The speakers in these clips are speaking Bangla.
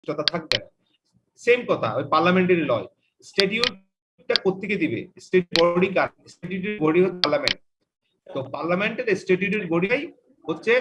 সংশ্লিষ্টতা থাকবে না। সেম কথা ওই পার্লামেন্টারি ল, স্ট্যাটিউটটা কোত্থেকে দিবে? স্টেট বডি কার? স্ট্যাটিউটরি বডি হচ্ছে পার্লামেন্ট। তো পার্লামেন্টের স্ট্যাটিউটরি বডিটাই হচ্ছে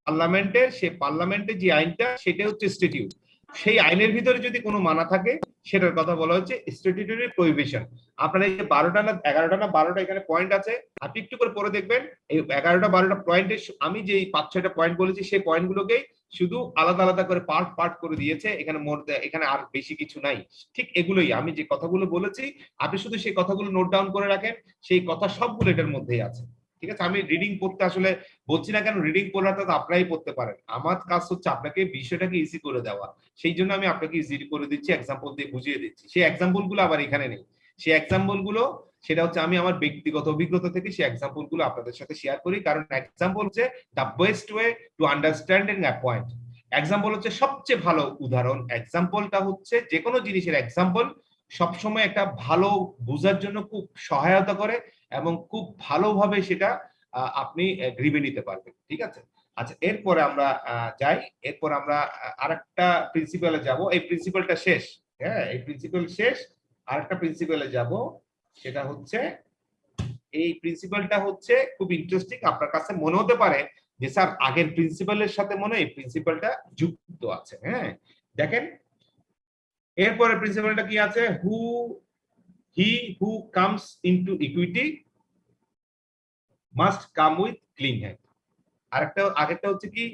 পার্লামেন্টের, সে পার্লামেন্টের যে আইনটা সেটা হচ্ছে স্ট্যাটিউট। সেই আইনের ভিতরে যদি কোনো মানা থাকে সেটার কথা বলা হচ্ছে স্ট্যাটিউটরি প্রহিবিশন। আপনার এই যে 12টা না 11টা না 12টা এখানে পয়েন্ট আছে, আপনি একটু করে পড়ে দেখবেন এই 11টা 12টা পয়েন্টে আমি যে 5-6টা পয়েন্ট বলেছি সেই পয়েন্টগুলোকেই শুধু আলাদা আলাদা করে পার্ট পার্ট করে দিয়েছে, এখানে এখানে আর বেশি কিছু নাই। ঠিক এগুলোই আমি যে কথাগুলো বলেছি, আপনি শুধু সেই কথাগুলো নোট ডাউন করে রাখেন, সেই কথা সবগুলো এটার মধ্যেই আছে। ঠিক আছে, আমি রিডিং পড়তে আসলে বলছি না কেন, রিডিং পড়লে তো আপনারাই পড়তে পারেন। আমার কাজ হচ্ছে আপনাকে বিষয়টাকে ইজি করে দেওয়া, সেই জন্য আমি আপনাকে ইজি করে দিচ্ছি, এক্সাম্পল দিয়ে বুঝিয়ে দিচ্ছি। সেই এক্সাম্পল গুলো আবার এখানে নেই, সেই এক্সাম্পল গুলো সেটা হচ্ছে আমি আমার ব্যক্তিগত অভিজ্ঞতা থেকে সেই এক্সাম্পল গুলো আপনাদের সাথে শেয়ার করি, কারণ এক্সাম্পল হচ্ছে the best way to understanding a point. Example হচ্ছে সবচেয়ে ভালো উদাহরণ। এক্সাম্পলটা হচ্ছে যে কোনো জিনিসের এক্সাম্পল সবসময় একটা ভালো বোঝার জন্য খুব সহায়তা করে এবং খুব ভালোভাবে সেটা আপনি গ্রিবে নিতে পারবেন। ঠিক আছে, আচ্ছা এরপরে আমরা যাই, এরপর আমরা আরেকটা প্রিন্সিপালে যাব। এই প্রিন্সিপালটা শেষ, হ্যাঁ এই প্রিন্সিপাল শেষ, আরেকটা প্রিন্সিপালে যাব। সেটা হচ্ছে এই প্রিন্সিপালটা হচ্ছে খুব ইন্টারেস্টিং, আপনার কাছে মনে হতে পারে যে স্যার আগের প্রিন্সিপালের সাথে মনে হয় এই প্রিন্সিপালটা যুক্ত আছে। হ্যাঁ দেখেন এরপরে প্রিন্সিপালটা কি আছে, he who comes into equity must come with clean hand. আরেকটা আগেরটা হচ্ছে কি,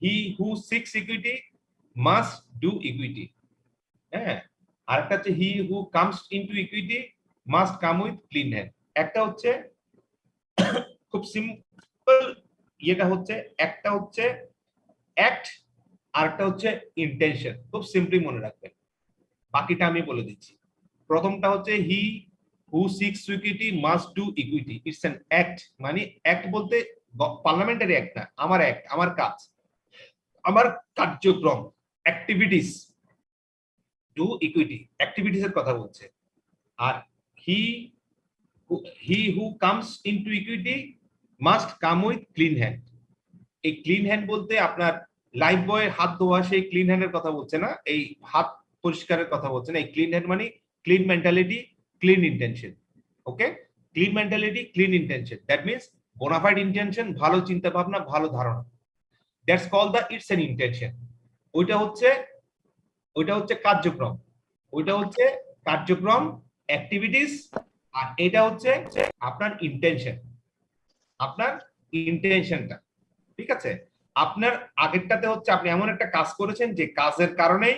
he who seeks equity must do equity. হ্যাঁ আরেকটা হচ্ছে he who comes into equity must come with clean hand. একটা হচ্ছে খুব সিম্পল, ইয়েটা হচ্ছে একটা হচ্ছে অ্যাক্ট, আরেকটা হচ্ছে ইন্টেনশন। খুব সিম্পলি মনে রাখবেন, বাকিটা আমি বলে দিচ্ছি। প্রথমটা হচ্ছে he who seeks equity must do equity, it's an act. মানে অ্যাক্ট বলতে পার্লামেন্টারি অ্যাক্ট না, আমার অ্যাক্ট, আমার কাজ, আমার কার্যক্রম, অ্যাক্টিভিটিস। ডু ইকুইটি অ্যাক্টিভিটিস এর কথা বলছে। আর he who comes into equity must come with clean hand. এই ক্লিন হ্যান্ড বলতে আপনার লাইফ বয়ের হাত ধোয়া সেই ক্লিন হ্যান্ডের কথা বলছে না, এই হাত পরিষ্কারের কথা বলছে না। এই ক্লিন হ্যান্ড মানে clean mentality, clean intention. Okay, clean mentality, clean intention, that means bona fide intention, ভালো চিন্তা ভাবনা, ভালো ধারণা। That's call the it's an intention. ওইটা হচ্ছে কার্যক্রম, ওইটা হচ্ছে কার্যক্রম, অ্যাক্টিভিটিস। আর এটা হচ্ছে আপনার ইন্টেনশন, আপনার ইন্টেনশনটা। ঠিক আছে, আপনার আগেরটাতে হচ্ছে আপনি এমন একটা কাজ করেছেন যে কাজের কারণেই,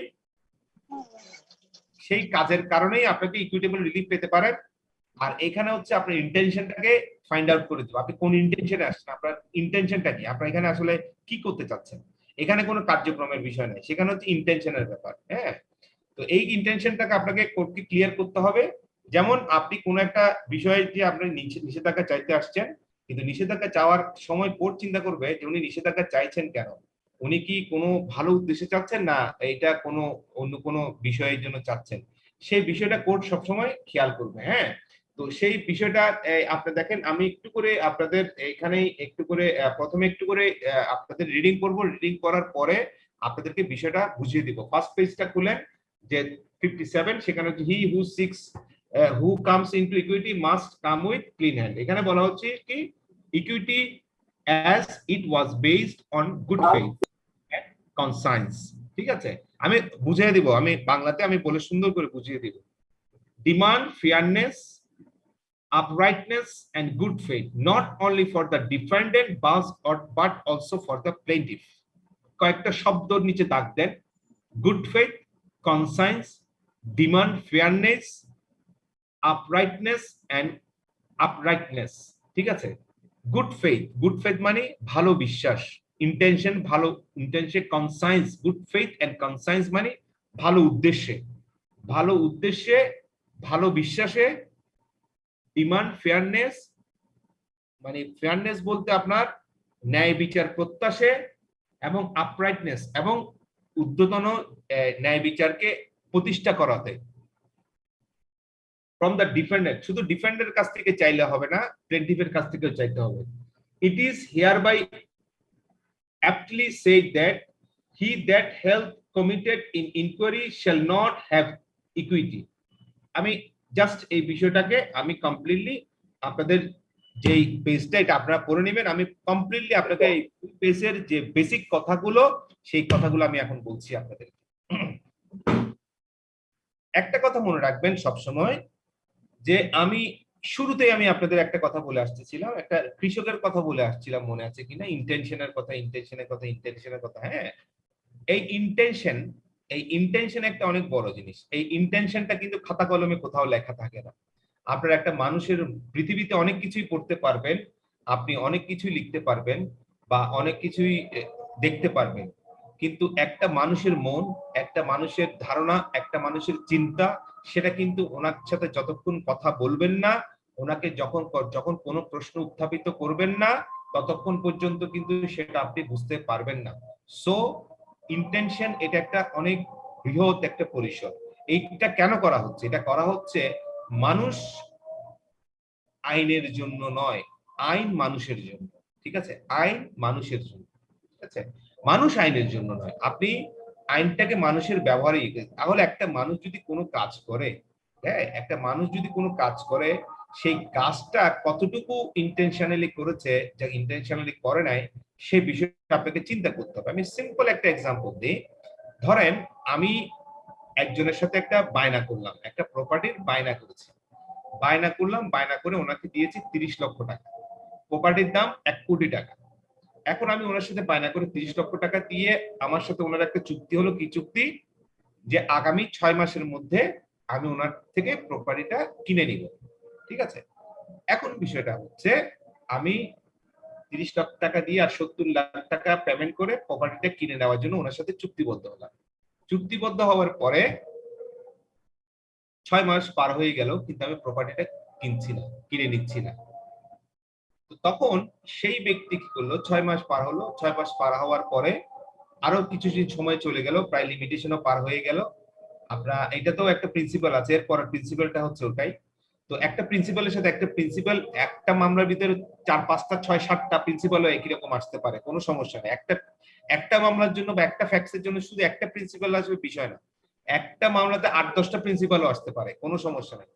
সেই কাজের কারণেই আপনাকে ইকুইটেবল রিলিফ পেতে পারেন। আর এখানে হচ্ছে আপনার ইন্টেনশনটাকে ফাইন্ড আউট করে দেবো, আপনি কোন ইন্টেনশনে আসছেন, আপনার ইন্টেনশনটা কি, আপনার এখানে আসলে কি করতে চাচ্ছেন। এখানে কোনো কার্যক্রমের বিষয় নেই, সেখানে হচ্ছে ইন্টেনশনের ব্যাপার। হ্যাঁ, তো এই ইন্টেনশনটাকে আপনাকে কোর্টকে ক্লিয়ার করতে হবে। যেমন আপনি কোন একটা বিষয়ে যে আপনি নিষেধাজ্ঞা চাইতে আসছেন, কিন্তু নিষেধাজ্ঞা চাওয়ার সময় কোর্ট চিন্তা করবে যে উনি নিষেধাজ্ঞা চাইছেন কেন, উনি কি কোনো ভালো উদ্দেশ্যে চাচ্ছেন না এটা কোনো অন্য কোনো বিষয়ের জন্য চাচ্ছেন, সেই বিষয়টা কোর্ট সবসময় খেয়াল করবে। হ্যাঁ, তো সেই বিষয়টা আপনি দেখেন, আমি একটু করে আপনাদের এখানেই একটু করে প্রথমে একটু করে আপনাদের রিডিং করব, রিডিং করার পরে আপনাদেরকে বিষয়টা বুঝিয়ে দিব। ফার্স্ট পেজটা খুলেন, যে 57, সেখানে হচ্ছে he who seeks who comes into equity must come with clean hand. এখানে বলা হচ্ছে কি equity as it was based on good faith and conscience. ঠিক আছে, আমি বুঝিয়ে দিব, আমি বাংলাতে আমি বলে সুন্দর করে বুঝিয়ে দিব। Demand fairness, uprightness and good faith not only for the defendant but also for the plaintiff। কয়েকটা শব্দর নিচে দাগ দেন, good faith, conscience, demand fairness, uprightness. ঠিক আছে, গুড ফেথ, গুড ফেথ মানে ভালো বিশ্বাস, ইন্টেনশন ভালো intention, conscience, good faith and conscience মানে ভালো উদ্দেশ্যে, ভালো উদ্দেশ্যে, ভালো বিশ্বাসে। ডিমান্ড ফেয়ারনেস মানে ফেয়ারনেস বলতে আপনার ন্যায় বিচার প্রত্যাশে, এবং আপরাইটনেস এবং ঊর্ধ্বতন ন্যায় বিচারকে প্রতিষ্ঠা করাতে। ফ্রম দ্য ডিফেন্ডেন্ট, শুধু ডিফেন্ডের কাছ থেকে চাইলে হবে না, প্লেন্টিফের কাছ থেকেও চাইতে হবে। It is hereby aptly said that he that held committed in inquiry shall not have equity. আমি জাস্ট এই বিষয়টাকে আমি কমপ্লিটলি আপনাদের যে পেজটা এটা আপনারা পড়ে নেবেন, আমি কমপ্লিটলি আপনাকে এই পেজের যে বেসিক কথাগুলো সেই কথাগুলো আমি এখন বলছি আপনাদের। একটা কথা মনে রাখবেন সব সময়, যে আমি শুরুতেই আমি আপনাদের একটা কথা বলে আসতেছিলাম, একটা কৃষকের কথা বলে আসছিলাম, মনে আছে কিনা, ইন্টেনশনের কথা, ইন্টেনশনের কথা। হ্যাঁ, এই ইন্টেনশন একটা অনেক বড় জিনিস। এই ইন্টেনশনটা কিন্তু খাতা কলমে কোথাও লেখা থাকে না। আপনার একটা মানুষের পৃথিবীতে অনেক কিছুই পড়তে পারবেন, আপনি অনেক কিছুই লিখতে পারবেন বা অনেক কিছুই দেখতে পারবেন, কিন্তু একটা মানুষের মন, একটা মানুষের ধারণা, একটা মানুষের চিন্তা, সেটা কিন্তু ওনার সাথে যতক্ষণ কথা বলবেন না, ওনাকে যখন যখন কোনো প্রশ্ন উত্থাপিত করবেন না, ততক্ষণ পর্যন্ত কিন্তু সেটা আপনি বুঝতে পারবেন না। সো ইন্টেনশন এটা একটা অনেক বৃহৎ একটা পরিসর। এইটা কেন করা হচ্ছে? এটা করা হচ্ছে মানুষ আইনের জন্য নয়, আইন মানুষের জন্য। ঠিক আছে, আইন মানুষের জন্য। ঠিক আছে, মানুষ আইনের জন্য নয়। আপনি আইনটাকে মানুষের ব্যবহারে, তাহলে একটা মানুষ যদি কোনো কাজ করে, হ্যাঁ, একটা মানুষ যদি কোনো কাজ করে, সেই কাজটা কতটুকু ইন্টেনশনালি করেছে, যা ইন্টেনশনালি করে নাই, সেই বিষয়টা আপনাকে চিন্তা করতে হবে। আমি সিম্পল একটা এক্সাম্পল দিই। ধরেন আমি একজনের সাথে একটা বায়না করলাম, একটা প্রপার্টির বায়না করেছি, বায়না করলাম, বায়না করে ওনাকে দিয়েছি 30 লক্ষ টাকা, প্রপার্টির দাম 1 কোটি টাকা। এখন আমি ওনার সাথে বায়না করে 30 লক্ষ টাকা দিয়ে আমার সাথে ওনার একটা চুক্তি হলো, কি চুক্তি? যে আগামী 6 মাসের মধ্যে আমি ওনার থেকে প্রপার্টিটা কিনে নিব। ঠিক আছে, এখন বিষয়টা হচ্ছে আমি 30 লাখ টাকা দিয়ে আর 70 লাখ টাকা পেমেন্ট করে প্রপার্টিটা কিনে নেওয়ার জন্য ওনার সাথে চুক্তিবদ্ধ হলাম। চুক্তিবদ্ধ হওয়ার পরে 6 মাস পার হয়ে গেল, কিন্তু আমি প্রপার্টিটা কিনছি না, কিনে নিচ্ছি না। তো তখন সেই ব্যক্তি কি করলো? 6 মাস পার হলো, 6 মাস পার হওয়ার পরে আরো কিছু সময় চলে গেল, প্রায় লিমিটেশনও পার হয়ে গেল। আপনার এটাতেও একটা প্রিন্সিপাল আছে, এর পরের প্রিন্সিপালটা হচ্ছে ওটাই। তো একটা প্রিন্সিপালের সাথে একটা প্রিন্সিপাল, একটা মামলার ভিতরে 4, 5টা, 6, 7টা প্রিন্সিপালও একই রকম আসতে পারে, কোনো সমস্যা নেই। একটা মামলার জন্য বা একটা ফ্যাক্সের জন্য শুধু একটা প্রিন্সিপাল আসবে বিষয় না, একটা মামলাতে 8-10টা প্রিন্সিপালও আসতে পারে, কোনো সমস্যা নেই।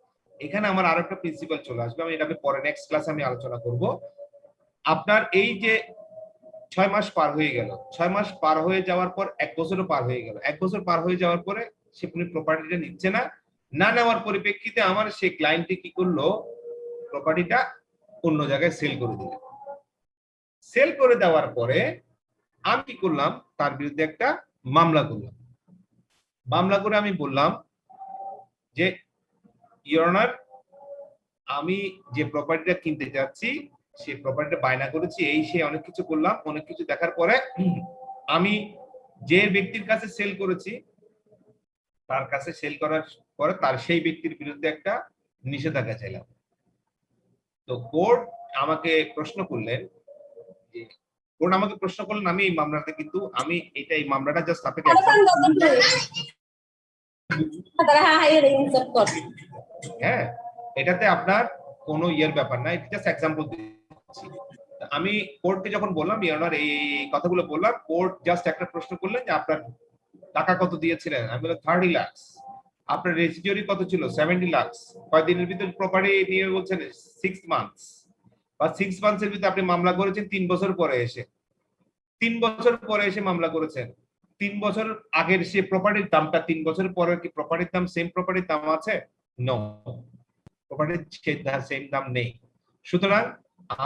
এখানে আমার আরো একটা প্রিন্সিপাল চলে আসবে, আমি এটা পরে নেক্সট ক্লাসে আমি আলোচনা করব। আপনার এই যে 6 মাস পার হয়ে গেল, 6 মাস পার হয়ে যাওয়ার পর 1 বছরও পার হয়ে গেল, 1 বছর পার হয়ে যাওয়ার পরে সে পুরো প্রপার্টিটা নিচ্ছে না, না নেওয়ার পরিপ্রেক্ষিতে আমার সেই ক্লায়েন্টটি কি করলো? প্রপার্টিটা অন্য জায়গায় সেল করে দিল। সেল করে দেওয়ার পরে আমি কি করলাম? তার বিরুদ্ধে একটা মামলা করলাম। মামলা করে আমি বললাম যে ইওর অনার, আমি যে প্রপার্টিটা কিনতে যাচ্ছি, সেই প্রপার্টিটা বায়না করেছি, এই সেই অনেক কিছু করলাম, অনেক কিছু দেখার পরে আমি যে ব্যক্তির কাছে সেল করেছি, তার কাছে সেল করার পরে তার সেই ব্যক্তির বিরুদ্ধে একটা নিষেধাজ্ঞা চাইলাম। তো কোর্ট আমাকে প্রশ্ন করলেন, আমি এই মামলাতে কিন্তু আমি এই মামলাটা জাস্ট আপনাকে হ্যাঁ, এটাতে আপনার কোনো ইয়ের ব্যাপার না, এটা জাস্ট এক্সাম্পল দিচ্ছি। আমি কোর্টকে যখন বললাম ইওনার এই কথাগুলো বললাম, কোর্ট জাস্ট একটা প্রশ্ন করলেন যে আপনার টাকা কত দিয়েছিলেন? আমি বললাম 30 লাখ। আপনার রেজিডিউরি কত ছিল? 70 লাখ। কয়দিনের ভিতর প্রপার্টি নিয়ে বলছেন 6 মান্থস, বা 6 মান্থসের ভিতরে আপনি মামলা করেছেন 3 বছর পরে এসে, 3 বছর পরে এসে মামলা করেছেন। 3 বছর আগের সে প্রপার্টির দামটা 3 বছর পরে কি প্রপার্টির দাম সেম প্রপার্টির দাম আছে? নো, প্রপার্টির সেম দাম নেই। সুতরাং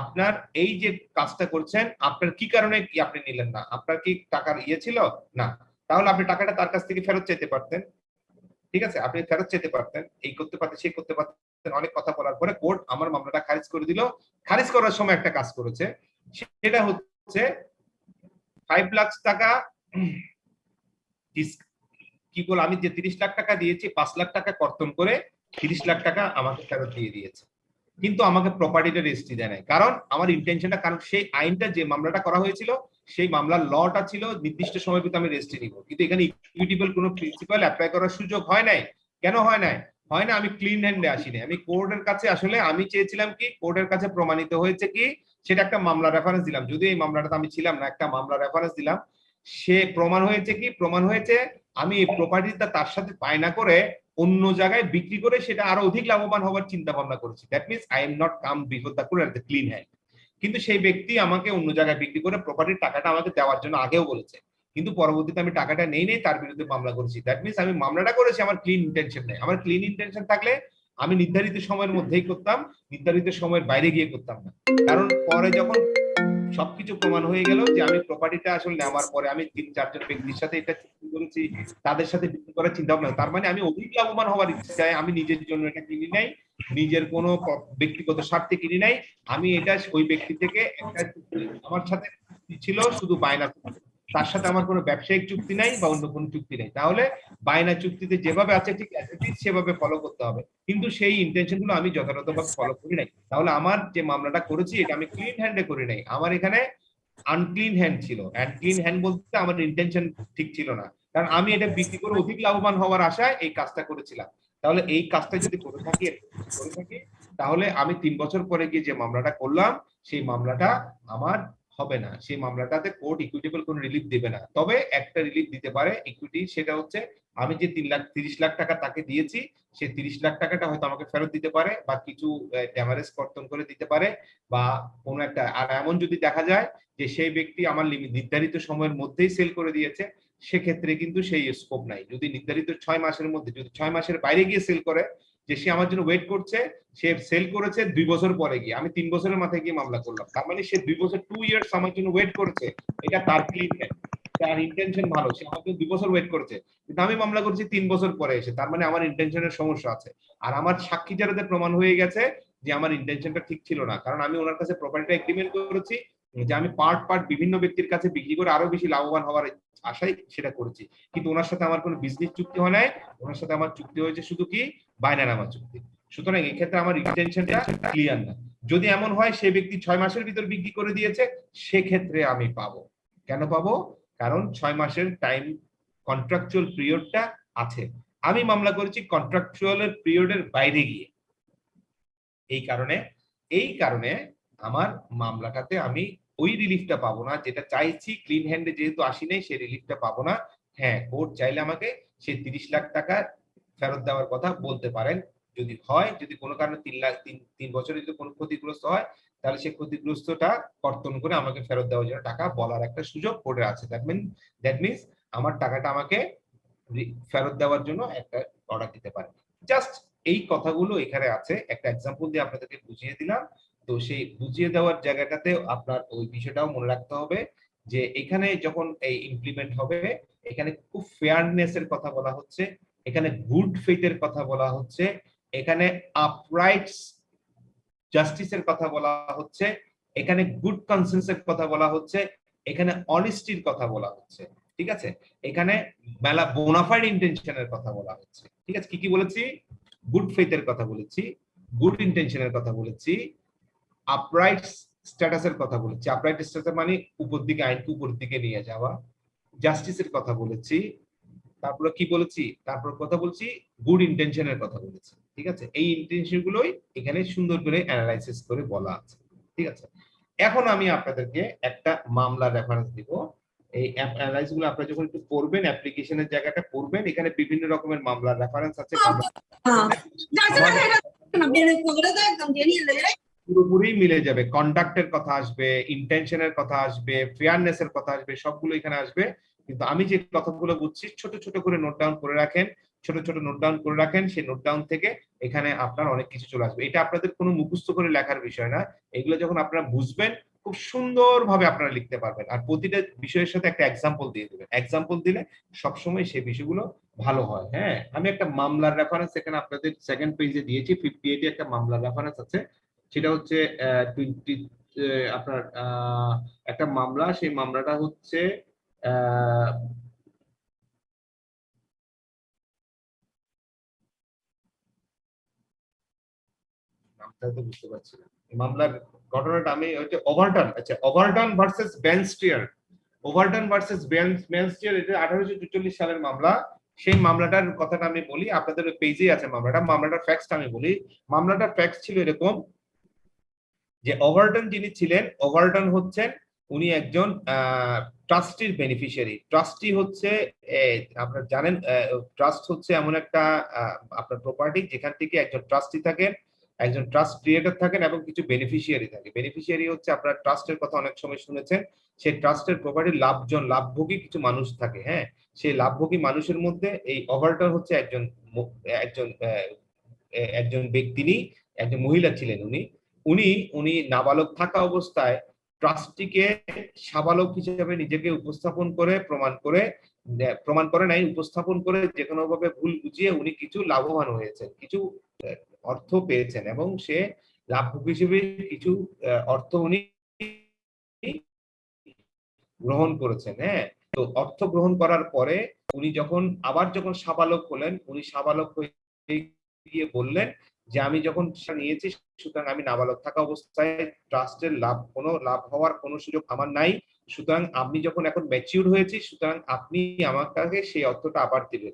আপনার এই যে কাজটা করছেন, আপনার কি কারণে কি আপনি নিলেন না? আপনার কি টাকার ইয়ে ছিল না? তাহলে আপনি টাকাটা তার কাছ থেকে ফেরত চাইতে পারতেন। ঠিক আছে, আপনি ফেরত চাইতে পারতেন, এই করতে পারতেন, সেই করতে পারতেন। অনেক কথা বলার পরে কোর্ট আমার মামলাটা খারিজ করে দিল। খারিজ করার সময় একটা কাজ করেছে, সেটা হচ্ছে 5 লাখ টাকা কি বল, আমি যে 30 লাখ টাকা দিয়েছি 5 লাখ টাকা কর্তন করে 30 লাখ টাকা আমাকে ফেরত দিয়ে দিয়েছে, কিন্তু আমাকে প্রপার্টিটা রেজিস্ট্রি দেয় নাই। কারণ আমার ইন্টেনশনটা, কারণ সেই আইনটা যে মামলাটা করা হয়েছিল, সেই মামলার লটা ছিল নির্দিষ্ট সময়ের ভিতরে আমি রেজিস্ট্রি নিব, কিন্তু এখানে ইকুইটেবল কোনো প্রিন্সিপাল অ্যাপ্লাই করার সুযোগ হয় নাই। কেন হয় নাই? হয় না, আমি ক্লিন হ্যান্ডে আসিনি। আমি কোর্টের কাছে আসলে আমি চেয়েছিলাম কি, কোর্টের কাছে প্রমাণিত হয়েছে কি, সেটা একটা মামলা রেফারেন্স দিলাম, যদি এই মামলাটাতে আমি ছিলাম না, একটা মামলা রেফারেন্স দিলাম। সে প্রমাণ হয়েছে কি, প্রমাণ হয়েছে আমি এই প্রপার্টিটা তার সাথে বায়না করে অন্য জায়গায় বিক্রি করে সেটা আরো অধিক লাভবান হওয়ার চিন্তা ভাবনা করেছি। That means I am not come before the court at the clean hand. কিন্তু সেই ব্যক্তি আমাকে অন্য জায়গায় বিক্রি করে প্রপার্টির টাকাটা আমাকে দেওয়ার জন্য আগেও বলেছে, কিন্তু পরবর্তীতে আমি টাকাটা নেই তার বিরুদ্ধে মামলা করেছি। দ্যাট মিনস আমি মামলাটা করেছি আমার ক্লিন ইন্টেনশন নেই। আমার ক্লিন ইন্টেনশন থাকলে আমি নির্ধারিত সময়ের মধ্যেই করতাম, নির্ধারিত সময়ের বাইরে গিয়ে করতাম না। কারণ পরে যখন সবকিছু প্রমাণ হয়ে গেল যে আমি প্রপার্টিটা আসলে নেওয়ার পরে আমি 3-4 জন ব্যক্তির সাথে এটা চুক্তি করেছি, তাদের সাথে বিক্রি করার চিন্তা ভাবনা, তার মানে আমি অধিক লাভবান হওয়ার ইচ্ছায় আমি নিজের জন্য এটা কিনি নাই, নিজের কোনো ব্যক্তিগত স্বার্থে কিনি নাই। আমি এটা ওই ব্যক্তি থেকে একটা আমার সাথে ছিল শুধু বায়না, তার সাথে আমার কোনো ব্যবসায়িক চুক্তি নাই বা অন্য কোনো চুক্তি নেই। তাহলে বায়না চুক্তিতে যেভাবে আছে ঠিক সেভাবে ফলো করতে হবে, কিন্তু সেই ইন্টেনশন গুলো আমি যথাযথভাবে ফলো করি নাই। তাহলে আমার যে মামলাটা করেছি এটা আমি ক্লিন হ্যান্ডে করি নাই, আমার এখানে আনক্লিন হ্যান্ড ছিল। আনক্লিন হ্যান্ড বলতে আমার ইন্টেনশন ঠিক ছিল না, কারণ আমি এটা বিক্রি করে অধিক লাভবান হওয়ার আশায় এই কাজটা করেছিলাম। তাহলে এই কাজটা যদি করে থাকি তাহলে আমি 3 বছর পরে গিয়ে যে মামলাটা করলাম সেই মামলাটা আমার হবে না, সেই মামলাটাতে কোর্ট ইকুইটেবল কোনো রিলিফ দেবে না। তবে একটা রিলিফ দিতে পারে ইকুইটি, সেটা হচ্ছে আমি যে 30 লাখ টাকা তাকে দিয়েছি সেই 30 লাখ টাকাটা হয়তো আমাকে ফেরত দিতে পারে বা কিছু ড্যামারেজ কর্তন করে দিতে পারে, বা কোনো একটা। আর এমন যদি দেখা যায় যে সেই ব্যক্তি আমার নির্ধারিত সময়ের মধ্যেই সেল করে দিয়েছে, সেক্ষেত্রে কিন্তু সেই স্কোপ নাই। যদি নির্ধারিত 6 মাসের মধ্যে, যদি 6 মাসের বাইরে গিয়ে সেল করে, যে সে আমার জন্য ওয়েট করছে, সে সেল করেছে 2 বছর পরে গিয়ে, আমি 3 বছরের মাথায় গিয়ে মামলা করলাম, তার মানে সে 2 বছর 2 ইয়ার্স আমার জন্য ওয়েট করেছে, এটা তার ক্লিন হ্যান্ড, তার ইন্টেনশন ভালো, সে আমার জন্য 2 বছর ওয়েট করেছে, কিন্তু আমি মামলা করছি 3 বছর পরে এসে, তার মানে আমার ইন্টেনশনের সমস্যা আছে। আর আমার সাক্ষী জারাতে প্রমাণ হয়ে গেছে যে আমার ইন্টেনশনটা ঠিক ছিল না, কারণ আমি ওনার কাছে প্রপার্টিটা এগ্রিমেন্ট করেছি যে আমি পার্ট পার্ট বিভিন্ন ব্যক্তির কাছে বিক্রি করে আরো বেশি লাভবান হওয়ার আশায় সেটা করেছি, কিন্তু ওনার সাথে আমার কোনো বিজনেস চুক্তি হয় নাই, ওনার সাথে আমার চুক্তি হয়েছে শুধু কি বায়নানামা চুক্তি। সুতরাং এই ক্ষেত্রে আমার ইন্টেনশনটা ক্লিয়ার না। যদি এমন হয় সে ব্যক্তি 6 মাসের ভিতর বিক্রি করে দিয়েছে, সেক্ষেত্রে আমি পাবো। কেন পাবো? কারণ 6 মাসের টাইম কন্ট্রাকচুয়াল পিরিয়ডটা আছে, আমি মামলা করেছি কন্ট্রাকচুয়াল পিরিয়ডের বাইরে গিয়ে। এই কারণে আমার মামলাটাতে আমি ওই রিলিফটা পাবো না যেটা চাইছি। ক্লিন হ্যান্ডে যেহেতু আসি নাই, সেই রিলিফটা পাবো না। হ্যাঁ, কোর্ট চাইলে আমাকে সেই 30 লাখ টাকা ফেরত দেওয়ার কথা বলতে পারেন, যদি হয়, যদি কোনো কারণে 3 বছরে যদি কোনো ক্ষতিগ্রস্ত হয়, তাহলে সেই ক্ষতিগ্রস্তটা কর্তন করে আমাকে ফেরত দেওয়ার জন্য টাকা বলার একটা সুযোগ কোর্টে আছে। দ্যাট মিনস আমার টাকাটা আমাকে ফেরত দেওয়ার জন্য একটা অর্ডার দিতে পারে। জাস্ট এই কথাগুলো এখানে আছে, একটা এক্সাম্পল দিয়ে আপনাদেরকে বুঝিয়ে দিলাম। তো সেই বুঝিয়ে দেওয়ার জায়গাটাতে আপনার ওই বিষয়টাও মনে রাখতে হবে যে এখানে যখন এই ইমপ্লিমেন্ট হবে, এখানে খুব ফেয়ারনেস এর কথা বলা হচ্ছে, এখানে গুড ফেথের কথা বলা হচ্ছে, এখানে আপরাইট জাস্টিসের কথা বলা হচ্ছে, এখানে গুড কনসেন্সের কথা বলা হচ্ছে, এখানে অনেস্টির কথা বলা হচ্ছে। ঠিক আছে, এখানে মেলা বোনাফাইড ইন্টেনশনের কথা বলা হচ্ছে। ঠিক আছে, কি কি বলেছি? গুড ফেথের কথা বলেছি, গুড ইন্টেনশনের কথা বলেছি, আপরাইট স্ট্যাটাসের কথা বলেছি। আপরাইট স্ট্যাটাস মানে উপর দিকে, আইনকে উপর দিকে নিয়ে যাওয়া। জাস্টিসের কথা বলেছি, তারপরে কি বলেছি? তারপর কথা বলছি গুড ইন্টেনশনের কথা বলেছি। ঠিক আছে, এই ইন্টেনশন গুলোই এখানে সুন্দর করে অ্যানালাইসিস করে বলা আছে। ঠিক আছে, এখন আমি আপনাদেরকে একটা মামলার রেফারেন্স দিব। এই অ্যানালাইসিস গুলো আপনারা যখন একটু পড়বেন, অ্যাপ্লিকেশনের জায়গাটা পড়বেন, এখানে বিভিন্ন রকমের মামলার রেফারেন্স আছে। পুরোপুরি মিলে যাবে, কন্ডাক্টের কথা আসবে, ইন্টেনশনের কথা আসবে, ফেয়ারনেসের কথা আসবে, সবগুলো এখানে আসবে। কিন্তু আমি যে কথাগুলো বুঝছি, ছোট ছোট করে নোট ডাউন করে রাখেন, ছোট ছোট নোট ডাউন করে রাখেন, সেই নোট ডাউন থেকে এখানে আপনার অনেক কিছু চলে আসবে। এটা আপনাদের কোনো মুখস্থ করে লেখার বিষয় না, এগুলো যখন আপনারা বুঝবেন খুব সুন্দরভাবে আপনারা লিখতে পারবেন। আর প্রতিটা বিষয়ের সাথে একটা এক্সাম্পল দিয়ে দেবেন, এক্সাম্পল দিলে সবসময় সেই বিষয়গুলো ভালো হয়। হ্যাঁ, আমি একটা মামলার রেফারেন্স এখানে আপনাদের সেকেন্ড পেজে দিয়েছি, 58 এ একটা মামলার রেফারেন্স আছে, সেটা হচ্ছে 20 আপনার একটা মামলা, সেই মামলাটা হচ্ছে নামটা তো বুঝতে পারছি না, মামলার ঘটনাটা আমি হচ্ছে ওভারটন। আচ্ছা, ওভারটন ভার্সেস বেনস্টিয়ার, ওভারটন ভার্সেস বেনস্টিয়ার, এটা 1844 সালের মামলা। সেই মামলাটার কথাটা আমি বলি, আপনাদের পেজে আছে মামলাটার ফ্যাক্টসটা আমি বলি। মামলাটার ফ্যাক্টস ছিল এরকম যে ওভারটন যিনি ছিলেন, ওভারটন হচ্ছেন উনি একজন ট্রাস্টির বেনিফিশিয়ারি। ট্রাস্টি হচ্ছে আপনারা জানেন, ট্রাস্ট হচ্ছে এমন একটা আপনার প্রপার্টি যেখান থেকে একজন ট্রাস্টি থাকেন, একজন ট্রাস্ট ক্রিয়েটর থাকেন এবং কিছু বেনিফিশিয়ারি থাকে। বেনিফিশিয়ারি হচ্ছে আপনারা ট্রাস্টের কথা অনেক সময় শুনেছেন, সেই ট্রাস্টের প্রপার্টির লাভভোগী কিছু মানুষ থাকে। হ্যাঁ, সেই লাভভোগী মানুষের মধ্যে এই ওভারটন হচ্ছে একজন একজন ব্যক্তি, একজন মহিলা ছিলেন। উনি উনি উনি নাবালক থাকা অবস্থায় ট্রাস্টিকে সাবালক হিসেবে নিজেকে উপস্থাপন করে প্রমাণ করে নাই, উপস্থাপন করে যে কোনো ভাবে ভুল বুঝিয়ে উনি কিছু লাভবান হয়েছেন, কিছু অর্থ পেয়েছেন এবং সে লাভভোগী হিসেবে কিছু অর্থ উনি গ্রহণ করেছেন। হ্যাঁ, তো অর্থ গ্রহণ করার পরে উনি যখন সাবালক হলেন, উনি সাবালক হয়ে গিয়ে বললেন যে আমি যখন নিয়েছি, সুতরাং আমি নাবালক থাকা অবস্থায় ট্রাস্টের কোনো লাভ হওয়ার কোনো সুযোগ আমার নাই। সুতরাং আমি যখন এখন ম্যাচিউর হয়েছি, সুতরাং আপনি আমাকে সেই অর্থটা আবার দিবেন।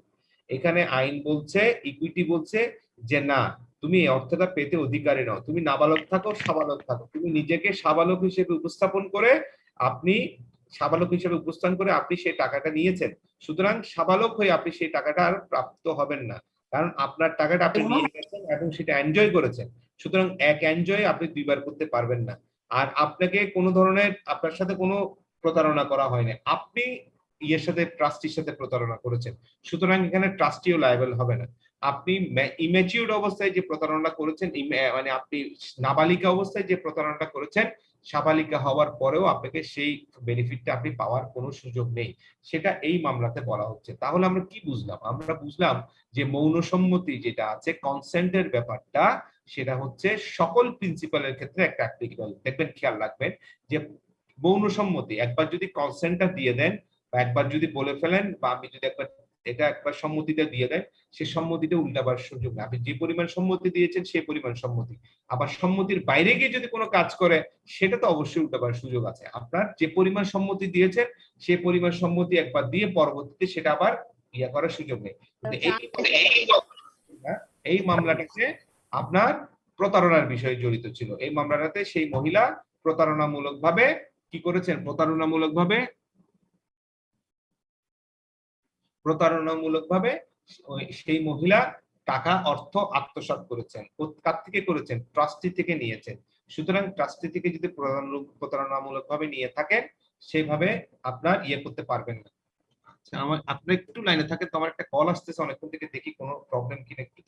এখানে আইন বলছে, ইকুইটি বলছে যে না, তুমি এই অর্থটা পেতে অধিকারী নও। তুমি নাবালক থাকো, সাবালক থাকো, তুমি নিজেকে সাবালক হিসেবে উপস্থাপন করে আপনি সেই টাকাটা নিয়েছেন। সুতরাং সাবালক হয়ে আপনি সেই টাকাটা আর প্রাপ্ত হবেন না, কারণ আপনার টাকাটা আপনি নিয়ে গেছেন এবং সেটা এনজয় করেছেন। সুতরাং এক এনজয় আপনি দুইবার করতে পারবেন না। আর আপনাকে কোনো ধরনের, আপনার সাথে কোনো প্রতারণা করা হয়নি, আপনি ট্রাস্টির সাথে প্রতারণা করেছেন। সুতরাং এখানে ট্রাস্টিও লায়াবল হবে না। আপনি ইম্যাচিউরড অবস্থায় যে প্রতারণা করেছেন, মানে আপনি নাবালিকা অবস্থায় যে প্রতারণাটা করেছেন, সাবালিকা হওয়ার পরেও আপনাকে সেই বেনিফিটটা আপনি পাওয়ার কোনো সুযোগ নেই, সেটা এই মামলাতে বলা হচ্ছে। তাহলে আমরা কি বুঝলাম? আমরা বুঝলাম যে মৌন সম্মতি যেটা আছে, কনসেন্টের ব্যাপারটা, সেটা হচ্ছে সকল প্রিন্সিপালের ক্ষেত্রে একটা অ্যাপ্লিকেবল। দেখবেন, খেয়াল রাখবেন যে মৌন সম্মতি একবার যদি কনসেন্টটা দিয়ে দেন, বা একবার যদি বলে ফেলেন, বা আমি যদি একবার সম্মতিটা দিয়ে দেন, সে সম্মতিটা উল্টাবার সুযোগ না। আপনি যে পরিমাণ সম্মতি দিয়েছেন সেই পরিমাণ সম্মতি। আবার সম্মতির বাইরে গিয়ে যদি কোনো কাজ করে, সেটা তো অবশ্যই উল্টাবার সুযোগ আছে। আপনার যে পরিমাণ সম্মতি দিয়েছেন সেই পরিমাণ সম্মতি একবার দিয়ে পরবর্তীতে সেটা আবার করার সুযোগ নেই। এই মামলাটাতে আপনার প্রতারণার বিষয় জড়িত ছিল। এই মামলাটাতে সেই মহিলা প্রতারণামূলক ভাবে কি করেছেন? প্রতারণামূলক ভাবে সেই মহিলা অর্থ আত্মসাৎ করেছেন। কার থেকে করেছেন? ট্রাস্টি থেকে নিয়েছেন। সুতরাং ট্রাস্টি থেকে যদি প্রতারণামূলক ভাবে নিয়ে থাকেন, সেভাবে আপনার করতে পারবেন না। আচ্ছা, আপনি একটু লাইনে থাকেন, তো আমার একটা কল আসতেছে অনেকক্ষণ থেকে, দেখি কোনো প্রবলেম কিনা একটু।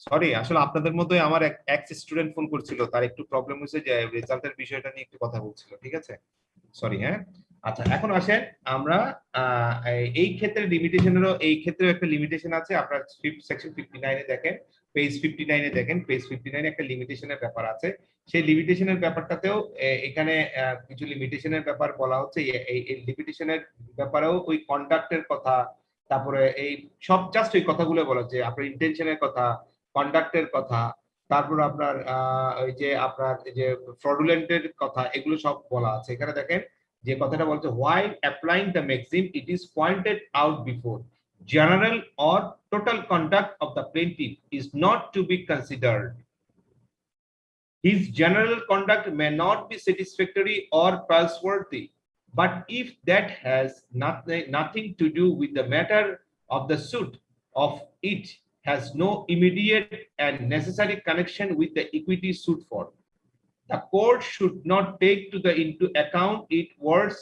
সরি, আসলে আপনাদের মতোই আমার এক্স স্টুডেন্ট ফোন করছিল, তার একটু প্রবলেম হয়েছে, যে রেজাল্টের বিষয়টা নিয়ে একটু কথা বলছিল। ঠিক আছে, সরি। হ্যাঁ, আচ্ছা, এখন আসেন আমরা এই ক্ষেত্রে এই ক্ষেত্রে একটা লিমিটেশন আছে। আপনার সেকশন 59 এ দেখেন, পেজ 59 এ দেখেন, পেজ 59 একটা লিমিটেশনের ব্যাপার আছে। সেই লিমিটেশনের ব্যাপারটাতেও এখানে কিছু লিমিটেশনের ব্যাপার বলা হচ্ছে। এই লিমিটেশনের ব্যাপারেও ওই কন্ডাক্টের কথা, তারপরে এই সব জাস্ট ওই কথাগুলো বলা হচ্ছে। আপনার ইন্টেনশনের কথা, কন্ডাক্টের কথা, তারপর আপনার ওই যে আপনার যে ফ্রডুলেন্টের কথা, এগুলো সব বলা আছে। এখানে দেখেন যে কথাটা বলছে, while applying the maxim it is pointed out before, general or total conduct of the plaintiff is not to be considered. His general conduct may not be satisfactory or praiseworthy. but if that has nothing to do with the matter of the suit of it has no immediate and necessary connection with the equity suit for, the court should not take into account it words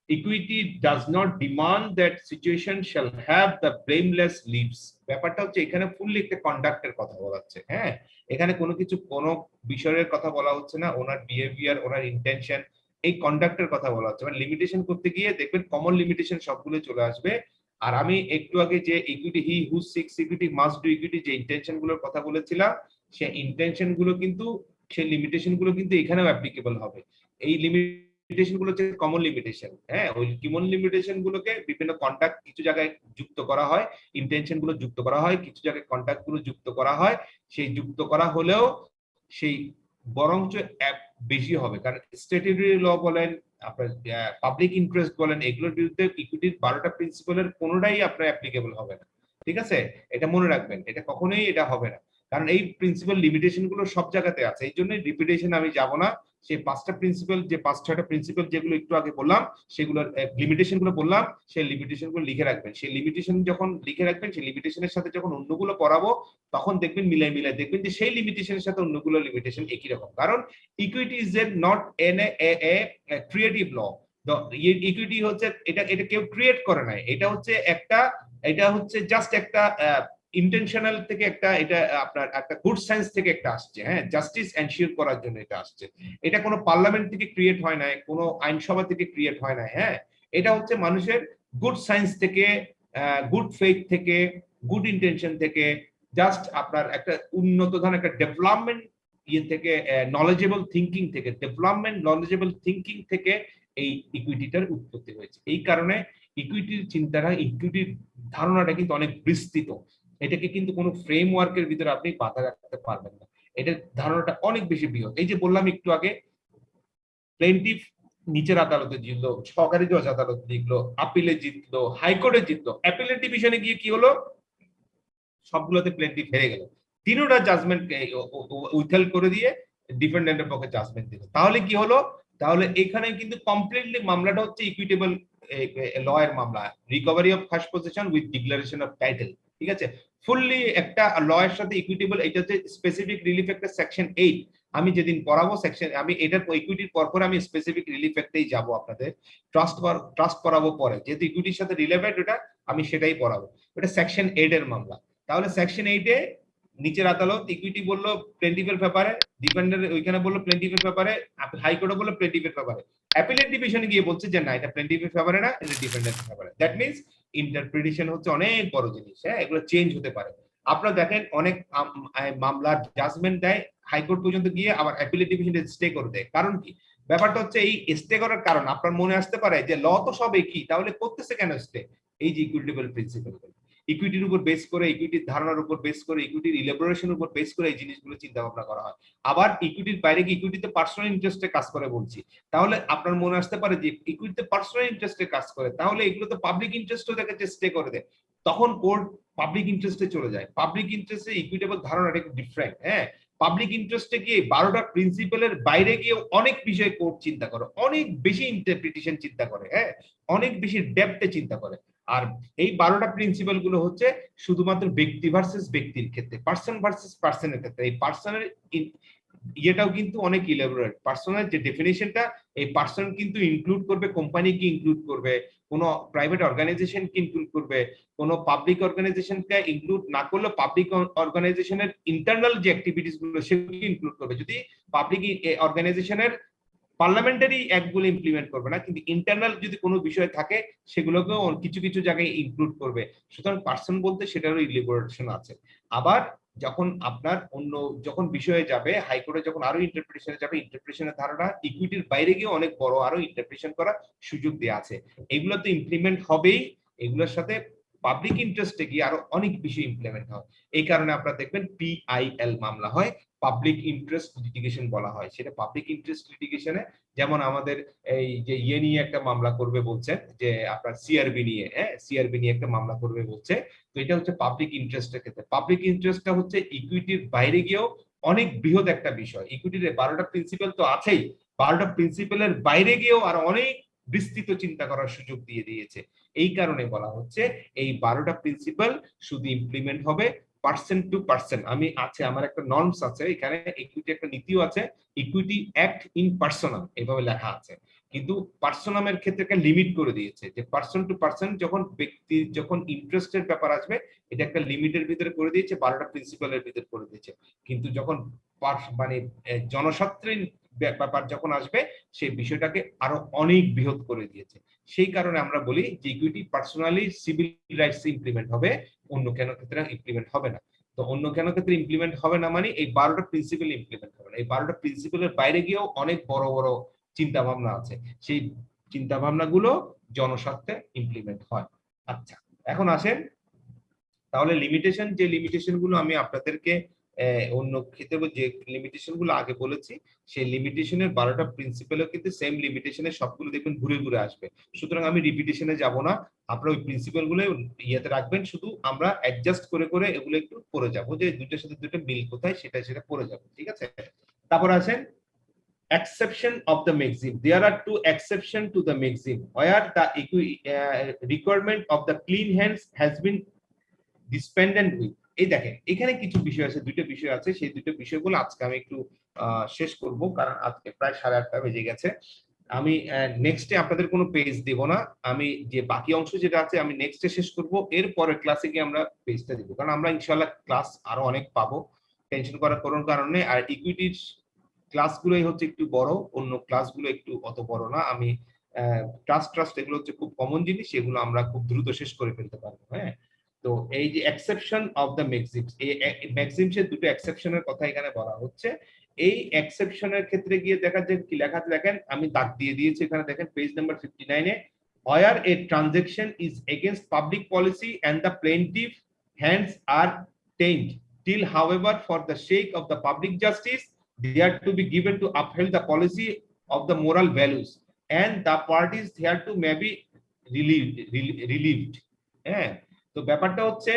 equity does not demand that situation shall have the blameless leaves। ব্যাপারটা হচ্ছে এখানে ফুললি একটা কন্ডাক্টের কথা বলা হচ্ছে। হ্যাঁ, এখানে কোনো বিষয়ের কথা বলা হচ্ছে না, ওনার বিহেভিয়ার, ওনার ইন্টেনশন, এই কন্ডাক্টের কথা বলা হচ্ছে। মানে লিমিটেশন করতে গিয়ে দেখবেন কমন লিমিটেশন সবগুলো চলে আসবে। আর আমি একটু আগে যে equity he who seeks equity must do equity যে ইন্টেনশন গুলোর কথা বলেছিলাম, সেই ইন্টেনশন গুলো কিন্তু, সেই লিমিটেশন গুলো কিন্তু এখানেও অ্যাপ্লিকেবল হবে। এই লিমিটেশন গুলো হচ্ছে কমন লিমিটেশন। হ্যাঁ, ওই কমন লিমিটেশন গুলোকে বিভিন্ন কন্টাক্ট কিছু জায়গায় যুক্ত করা হয়, ইন্টেনশন গুলো যুক্ত করা হয়, কিছু জায়গায় কন্টাক্ট গুলো যুক্ত করা হয়। সেই যুক্ত করা হলেও সেই বরঞ্চ বেশি হবে, কারণ স্ট্যাটিউটরি ল বলেন, আপনার পাবলিক ইন্টারেস্ট বলেন, এগুলোর বিরুদ্ধে ইকুইটির 12টা প্রিন্সিপালের কোনোটাই আপনার অ্যাপ্লিকেবল হবে না। ঠিক আছে, এটা মনে রাখবেন, এটা কখনোই এটা হবে না, কারণ এই প্রিন্সিপাল লিমিটেশন গুলো সব জায়গাতে আছে। এই জন্য রিপিটেশন আমি যাব না। সেই 5টা প্রিন্সিপাল, যে 5-6টা প্রিন্সিপাল যেগুলো একটু আগে বললাম, সেগুলোর লিমিটেশন গুলো বললাম, সেই লিমিটেশন গুলো লিখে রাখবেন। সেই লিমিটেশন যখন লিখে রাখবেন, সেই লিমিটেশনের সাথে যখন অন্যগুলো পড়াবো, তখন দেখবেন মিলাই মিলাই দেখবেন যে সেই লিমিটেশনের সাথে অন্যগুলো লিমিটেশন একই রকম। কারণ equity is not an a creative law. Equity হচ্ছে এটা কেউ ক্রিয়েট করে নাই, এটা হচ্ছে জাস্ট একটা ইন্টেনশনাল থেকে একটা, এটা আপনার একটা গুড সায়েন্স থেকে একটা আসছে। হ্যাঁ, জাস্টিস এনশিওর করার জন্য এটা আসছে। এটা কোনো পার্লামেন্ট থেকে ক্রিয়েট হয় নাই, কোনো আইনসভা থেকে ক্রিয়েট হয় নাই। হ্যাঁ, এটা হচ্ছে মানুষের গুড সায়েন্স থেকে, গুড ফেথ থেকে, গুড ইন্টেনশন থেকে, জাস্ট আপনার একটা উন্নত ধরনের একটা ডেভেলপমেন্ট থেকে, নলেজেবল থিঙ্কিং থেকে, ডেভেলপমেন্ট নলেজেবল থিঙ্কিং থেকে এই ইকুইটিটার উৎপত্তি হয়েছে। এই কারণে ইকুইটির চিন্তাটা, ইকুইটির ধারণাটা কিন্তু অনেক বিস্তৃত। এটাকে কিন্তু কোনো ফ্রেমওয়ার্কের ভিতরে আপনি বাধা রাখতে পারবেন না। এটার ধারণাটা অনেক বেশি বৃহৎ। এই যে বললাম একটু আগে, প্লেন্টিফ নিচের আদালতে জিতলো, সরকারি জজ আদালতে জিতলো, আপিলে জিতলো, হাইকোর্টে জিতলো, অ্যাপিলেট ডিভিশনে গিয়ে কি হলো, সবগুলোতে প্লেন্টিফ হেরে গেল। তিনটা জাজমেন্ট উইথহেল্ড করে দিয়ে ডিফেন্ডেন্টের পক্ষে জাজমেন্ট দিল। তাহলে কি হলো, তাহলে এখানে কিন্তু কমপ্লিটলি মামলাটা হচ্ছে ইকুইটেবল ল এর মামলা, recovery of first position with declaration of title. ঠিক আছে, ফুললি একটা ল এর সাথে ইকুইটেবল। এটা হচ্ছে স্পেসিফিক রিলিফ একটা সেকশন 8। আমি যেদিন পড়াবো সেকশন, আমি এটার ইকুইটির পর আমি স্পেসিফিক রিলিফ একটাই যাব আপনাদের। ট্রাস্ট পড়াবো পরে, যেহেতু ইকুইটির সাথে রিলেভেন্ট ওটা, আমি সেটাই পড়াবো। এটা সেকশন 8 এর মামলা। তাহলে সেকশন 8 এ নিচের আদালত ইকুইটি বললো প্লেন্টিফের ব্যাপারে, ডিফেন্ডার ওইখানে বললো প্লেন্টিফের ব্যাপারে, হাইকোর্টে বললো প্লেন্টিফের ব্যাপারে, অ্যাপিলেট ডিভিশনে গিয়ে বলছে যে না, এটা প্লেন্টিফের ব্যাপারে না, এটা ডিফেন্ডারের ব্যাপারে। দ্যাট মিন্স ইন্টারপ্রিটেশন হচ্ছে অনেক বড় জিনিস। হ্যাঁ, এগুলো চেঞ্জ হতে পারে। আপনারা দেখেন অনেক মামলার জাজমেন্ট দেয় হাইকোর্ট পর্যন্ত গিয়ে, আবার অ্যাপিলেট ডিভিশনে স্টে করে দেয়। কারণ কি, ব্যাপারটা হচ্ছে এই স্টে করার কারণ আপনার মনে আসতে পারে যে ল তো সব একই, তাহলে করতেছে কেন স্টে? এই যে ইকুইটেবল প্রিন্সিপাল, ইকুইটির উপর বেস করে, ইকুইটির ধারণার উপর বেস করে, ইকুইটির ইলাবোরেশনের উপর বেস করে এই জিনিসগুলো চিন্তা ভাবনা করা হয়। আবার ইকুইটির বাইরে গিয়ে ইকুইটিতে পার্সোনাল ইন্টারেস্টে কাজ করে বলছি, তাহলে আপনার মনে আসতে পারে যে ইকুইটিতে পার্সোনাল ইন্টারেস্টে কাজ করে, তাহলে এগুলো তো পাবলিক ইন্টারেস্টও দেখে যে স্টে করে দেয়। তখন কোর্ট পাবলিক ইন্টারেস্টে চলে যায়। পাবলিক ইন্টারেস্টে ইকুইটেবল ধারণাটা একটু ডিফারেন্ট। হ্যাঁ, পাবলিক ইন্টারেস্টে গিয়ে 12টা প্রিন্সিপালের বাইরে গিয়ে অনেক বিষয়ে কোর্ট চিন্তা করে, অনেক বেশি ইন্টারপ্রিটেশন চিন্তা করে। হ্যাঁ, অনেক বেশি ডেপথে চিন্তা করে। আর এই 12টা প্রিন্সিপাল গুলো হচ্ছে শুধুমাত্র ব্যক্তি ভার্সেস ব্যক্তির ক্ষেত্রে, পার্সন ভার্সেস পার্সনের ক্ষেত্রে। এই পার্সনের ইয়েটাও কিন্তু অনেক ইলাবোরেট। পার্সনের যে ডেফিনেশনটা, এই পার্সন কিন্তু ইনক্লুড করবে কোম্পানিকে, ইনক্লুড করবে কোনো প্রাইভেট অর্গানাইজেশনকে, ইনক্লুড করবে কোনো পাবলিক অর্গানাইজেশনকে, ইনক্লুড না করলে পাবলিক অর্গানাইজেশনের ইন্টারনাল যে অ্যাক্টিভিটিস গুলো সেগুলো ইনক্লুড করবে। যদি পাবলিক অর্গানাইজেশনের পার্লামেন্টারি অ্যাক্টগুলো ইমপ্লিমেন্ট করবে না, কিন্তু ইন্টারনাল যদি কোনো বিষয় থাকে সেগুলোকেও কিছু কিছু জায়গায় ইনক্লুড করবে। সুতরাং পার্সন বলতে সেটারও ইলিবারেশন আছে। আবার যখন আপনার অন্য যখন বিষয়ে যাবে, হাইকোর্টে যখন আরো ইন্টারপ্রিটেশনে যাবে, ইন্টারপ্রিটেশনের ধারণা ইকুইটির বাইরে গিয়ে অনেক বড় আরো ইন্টারপ্রিটেশন করার সুযোগ দেওয়া আছে। এগুলো তো ইমপ্লিমেন্ট হবেই, এগুলোর সাথে পাবলিক ইন্টারেস্টে গিয়ে আরো অনেক বেশি ইমপ্লিমেন্ট হয়। এই কারণে আপনারা দেখবেন পিআইএল মামলা হয়, পাবলিক ইন্টারেস্ট লিটিগেশন বলা হয়। সেটা পাবলিক ইন্টারেস্ট লিটিগেশনে যেমন আমাদের এই যে ইয়ে নিয়ে একটা মামলা করবে বলছেন, যে আপনার সিআরবি নিয়ে, হ্যাঁ সিআরবি নিয়ে একটা মামলা করবে বলছে, তো এটা হচ্ছে পাবলিক ইন্টারেস্টের ক্ষেত্রে। পাবলিক ইন্টারেস্টটা হচ্ছে ইকুইটির বাইরে গিয়েও অনেক বৃহৎ একটা বিষয়। ইকুইটির 12টা প্রিন্সিপাল তো আছেই, 12টা প্রিন্সিপালের বাইরে গিয়েও আর অনেক বিস্তৃত চিন্তা করার সুযোগ দিয়ে দিয়েছে। এই কারণে বলা হচ্ছে এই 12টা প্রিন্সিপাল শুধু ইমপ্লিমেন্ট হবে পার্সন টু পার্সন। আমি আছে আমার একটা নর্মস আছে, এখানে ইকুইটি একটা নীতিও আছে, ইকুইটি অ্যাক্ট ইন পার্সোনাল এভাবে লেখা আছে, কিন্তু পার্সোনামের ক্ষেত্রে একটা লিমিট করে দিয়েছে যে পার্সন টু পার্সন যখন ব্যক্তি যখন ইন্টারেস্টের ব্যাপার আসবে এটা একটা লিমিটের ভিতরে করে দিয়েছে, 12টা প্রিন্সিপালের ভিতরে করে দিয়েছে। কিন্তু যখন মানে জনস্বার্থের ব্যাপার যখন আসবে সেই বিষয়টাকে আরো অনেক বৃহৎ করে দিয়েছে। সেই কারণে আমরা বলি যে equity personally civil rights implement হবে, অন্য কেন ক্ষেত্রে ইমপ্লিমেন্ট হবে না। তো অন্য কেন ক্ষেত্রে ইমপ্লিমেন্ট হবে না মানে এই 12টা প্রিন্সিপাল ইমপ্লিমেন্ট হবে না। এই 12টা প্রিন্সিপালের বাইরে গিয়েও অনেক বড় বড় চিন্তা ভাবনা আছে, সেই চিন্তা ভাবনা গুলো জনস্বার্থে ইমপ্লিমেন্ট হয়। আচ্ছা, এখন আসেন তাহলে লিমিটেশন, যে লিমিটেশন গুলো আমি আপনাদেরকে অন্য ক্ষেত্রে যে লিমিটেশন গুলো আগে বলেছি সেই লিমিটেশনের 12টা প্রিন্সিপালও কিন্তু সেম লিমিটেশনের সবগুলো দেখবেন ঘুরে ঘুরে আসবে। সুতরাং আমি রিপিটেশনে যাব না, আপনারা ওই প্রিন্সিপাল গুলো ইয়েতে রাখবেন, শুধু আমরা অ্যাডজাস্ট করে করে এগুলো একটু পড়ে যাব যে দুটোর সাথে দুটো মিল কোথায় সেটা পড়ে যাব, ঠিক আছে। তারপর আসেন exception of the maxim. There are two exceptions to the maxim where the requirement of the clean hands has been dispensed with. এই দেখেন এখানে কিছু বিষয় আছে, দুটো বিষয় আছে, সেই দুটো বিষয়গুলো আজকে আমি একটু শেষ করব, কারণ আজকে প্রায় 8:30 বেজে গেছে। আমি নেক্সটে আপনাদের কোনো পেজ দেব না, আমি যে বাকি অংশ যেটা আছে আমি নেক্সটে শেষ করব, এর পরের ক্লাসে গিয়ে আমরা পেজটা দিব, কারণ আমরা ইনশাআল্লাহ ক্লাস আরো অনেক পাবো, টেনশন করার কারণে। আর ইকুইটির ক্লাসগুলোই হচ্ছে একটু বড়, অন্য ক্লাসগুলো একটু অত বড় না। আমি ট্রাস্ট এগুলো হচ্ছে খুব কমন জিনিস, এগুলো আমরা খুব দ্রুত শেষ করে ফেলতে পারবো। হ্যাঁ, তো এই যে এক্সেপশন অফ দ্য ম্যাক্সিমস, এই ম্যাক্সিমসের দুটো এক্সেপশনের কথা এখানে বলা হচ্ছে। এই এক্সেপশনের ক্ষেত্রে গিয়ে দেখা যায় কি লেখা আছে দেখেন, আমি দাগ দিয়ে দিয়েছি এখানে দেখেন page number 59 A, where a transaction is against public policy and the plaintiff hands are tainted till however for the sake of the public justice they are to be given to uphold the policy of the moral values and the parties here to may be relieved. হ্যাঁ, তো ব্যাপারটা হচ্ছে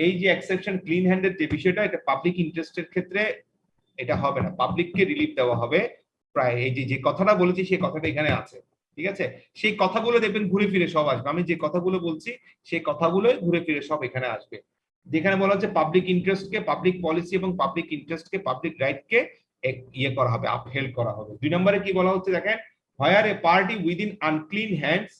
এই যে এক্সেপশন ক্লিন হ্যান্ডের যে বিষয়টা, এটা পাবলিক ইন্টারেস্টের ক্ষেত্রে এটা হবে না, পাবলিককে রিলিফ দেওয়া হবে। প্রায় এই যে কথাটা বলেছি সেই কথাটা এখানে আছে, ঠিক আছে। সেই কথাগুলো দেখবেন ঘুরে ফিরে সব আসবে, আমি যে কথাগুলো বলছি সেই কথাগুলো ঘুরে ফিরে সব এখানে আসবে। যেখানে বলা হচ্ছে পাবলিক ইন্টারেস্টকে, পাবলিক পলিসি এবং পাবলিক ইন্টারেস্টকে, পাবলিক রাইটকে ইয়ে করা হবে, আপহেল্ড করা হবে। 2 নম্বরে কি বলা হচ্ছে দেখেন, where a party within unclean hands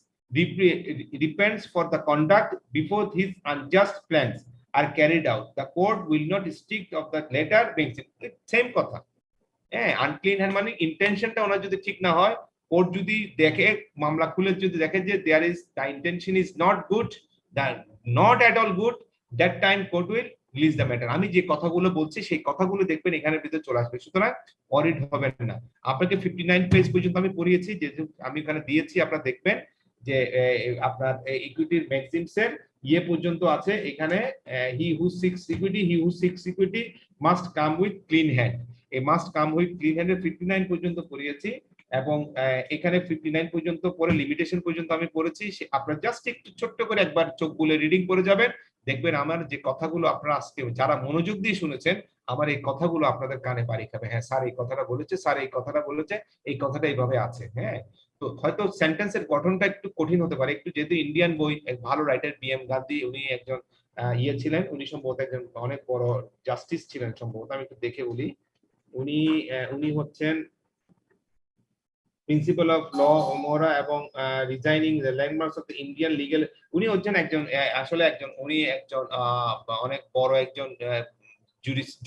repents for the conduct before his unjust plans are carried out, the court will not stick of the latter being same কথা। হ্যাঁ, আনক্লিন হ্যান্ড মানে ইন্টেনশনটা ওনার যদি ঠিক না হয়, কোর্ট যদি দেখে মামলা খুলে যদি দেখে যে there is the intention is not good, not at all good, that time court will release the matter. আমি যে কথাগুলো বলছি সেই কথাগুলো দেখবেন এখানের ভিতরে চলে আসবে, সুতরাং অডিট হবে না। আপনাকে 59 পেজ পর্যন্ত আমি পড়িয়েছি, যে আমি এখানে দিয়েছি আপনারা দেখবেন যে আপনার ইকুইটির ম্যাক্সিমস এর ইয়ে পর্যন্ত আছে এখানে, he who seeks equity must come with clean hand, এ মাস্ট কাম উইথ ক্লিন হ্যান্ডের 59 পর্যন্ত পড়িয়েছি, এবং এখানে 59 পর্যন্ত পরে লিমিটেশন পর্যন্ত আমি পড়েছি। আপনারা জাস্ট একটু ছোট্ট করে একবার চোখ বুলে রিডিং করে যাবেন, দেখবেন আমার যে কথাগুলো আপনারা আজকে যারা মনোযোগ দিয়ে শুনেছেন আমার এই কথাগুলো আপনাদের কানে বাড়ি খাবে। হ্যাঁ স্যার এই কথাটা বলেছে, স্যার এই কথাটা বলেছে, এই কথাটা এইভাবে আছে। হ্যাঁ, তো হয়তো সেন্টেন্সের গঠনটা একটু কঠিন হতে পারে একটু, যেহেতু ইন্ডিয়ান বই, এক ভালো রাইটার বি এম গান্ধী, উনি একজন ইয়ে ছিলেন, উনি সম্ভবত একজন অনেক বড় জাস্টিস ছিলেন সম্ভবত, আমি একটু দেখে বলি। উনি হচ্ছেন প্রিন্সিপাল অফ ল ওমরা এবং resigning the landmarks of the Indian legal, উনি হচ্ছেন একজন আসলে একজন উনি একজন অনেক বড় একজন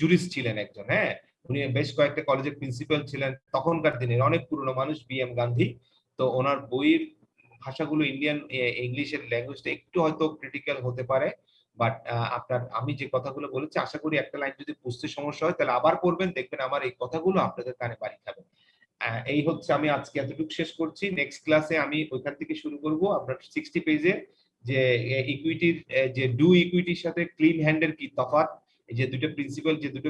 জুরিস্ট ছিলেন একজন। হ্যাঁ, উনি বেশ কয়েকটা কলেজের প্রিন্সিপাল ছিলেন তখনকার দিনের, অনেক পুরনো মানুষ বি এম গান্ধী। তো ওনার বইয়ের ভাষাগুলো ইন্ডিয়ান ইংলিশের ল্যাঙ্গুয়েজটা একটু হয়তো ক্রিটিক্যাল হতে পারে, বাট আপনার আমি যে কথাগুলো বলেছি আশা করি একটা লাইন যদি বুঝতে সমস্যা হয় তাহলে আবার পড়বেন, দেখবেন আমার এই কথাগুলো আপনাদের কানে বাড়ি খাবে। এই হচ্ছে আমি আজকে এতটুকু শেষ করছি, নেক্সট ক্লাসে আমি ওইখান থেকে শুরু করব আপনার 60 পেজে যে ইকুইটির যে ডু ইকুইটির সাথে ক্লিন হ্যান্ডের কি তফাৎ, যে দুটো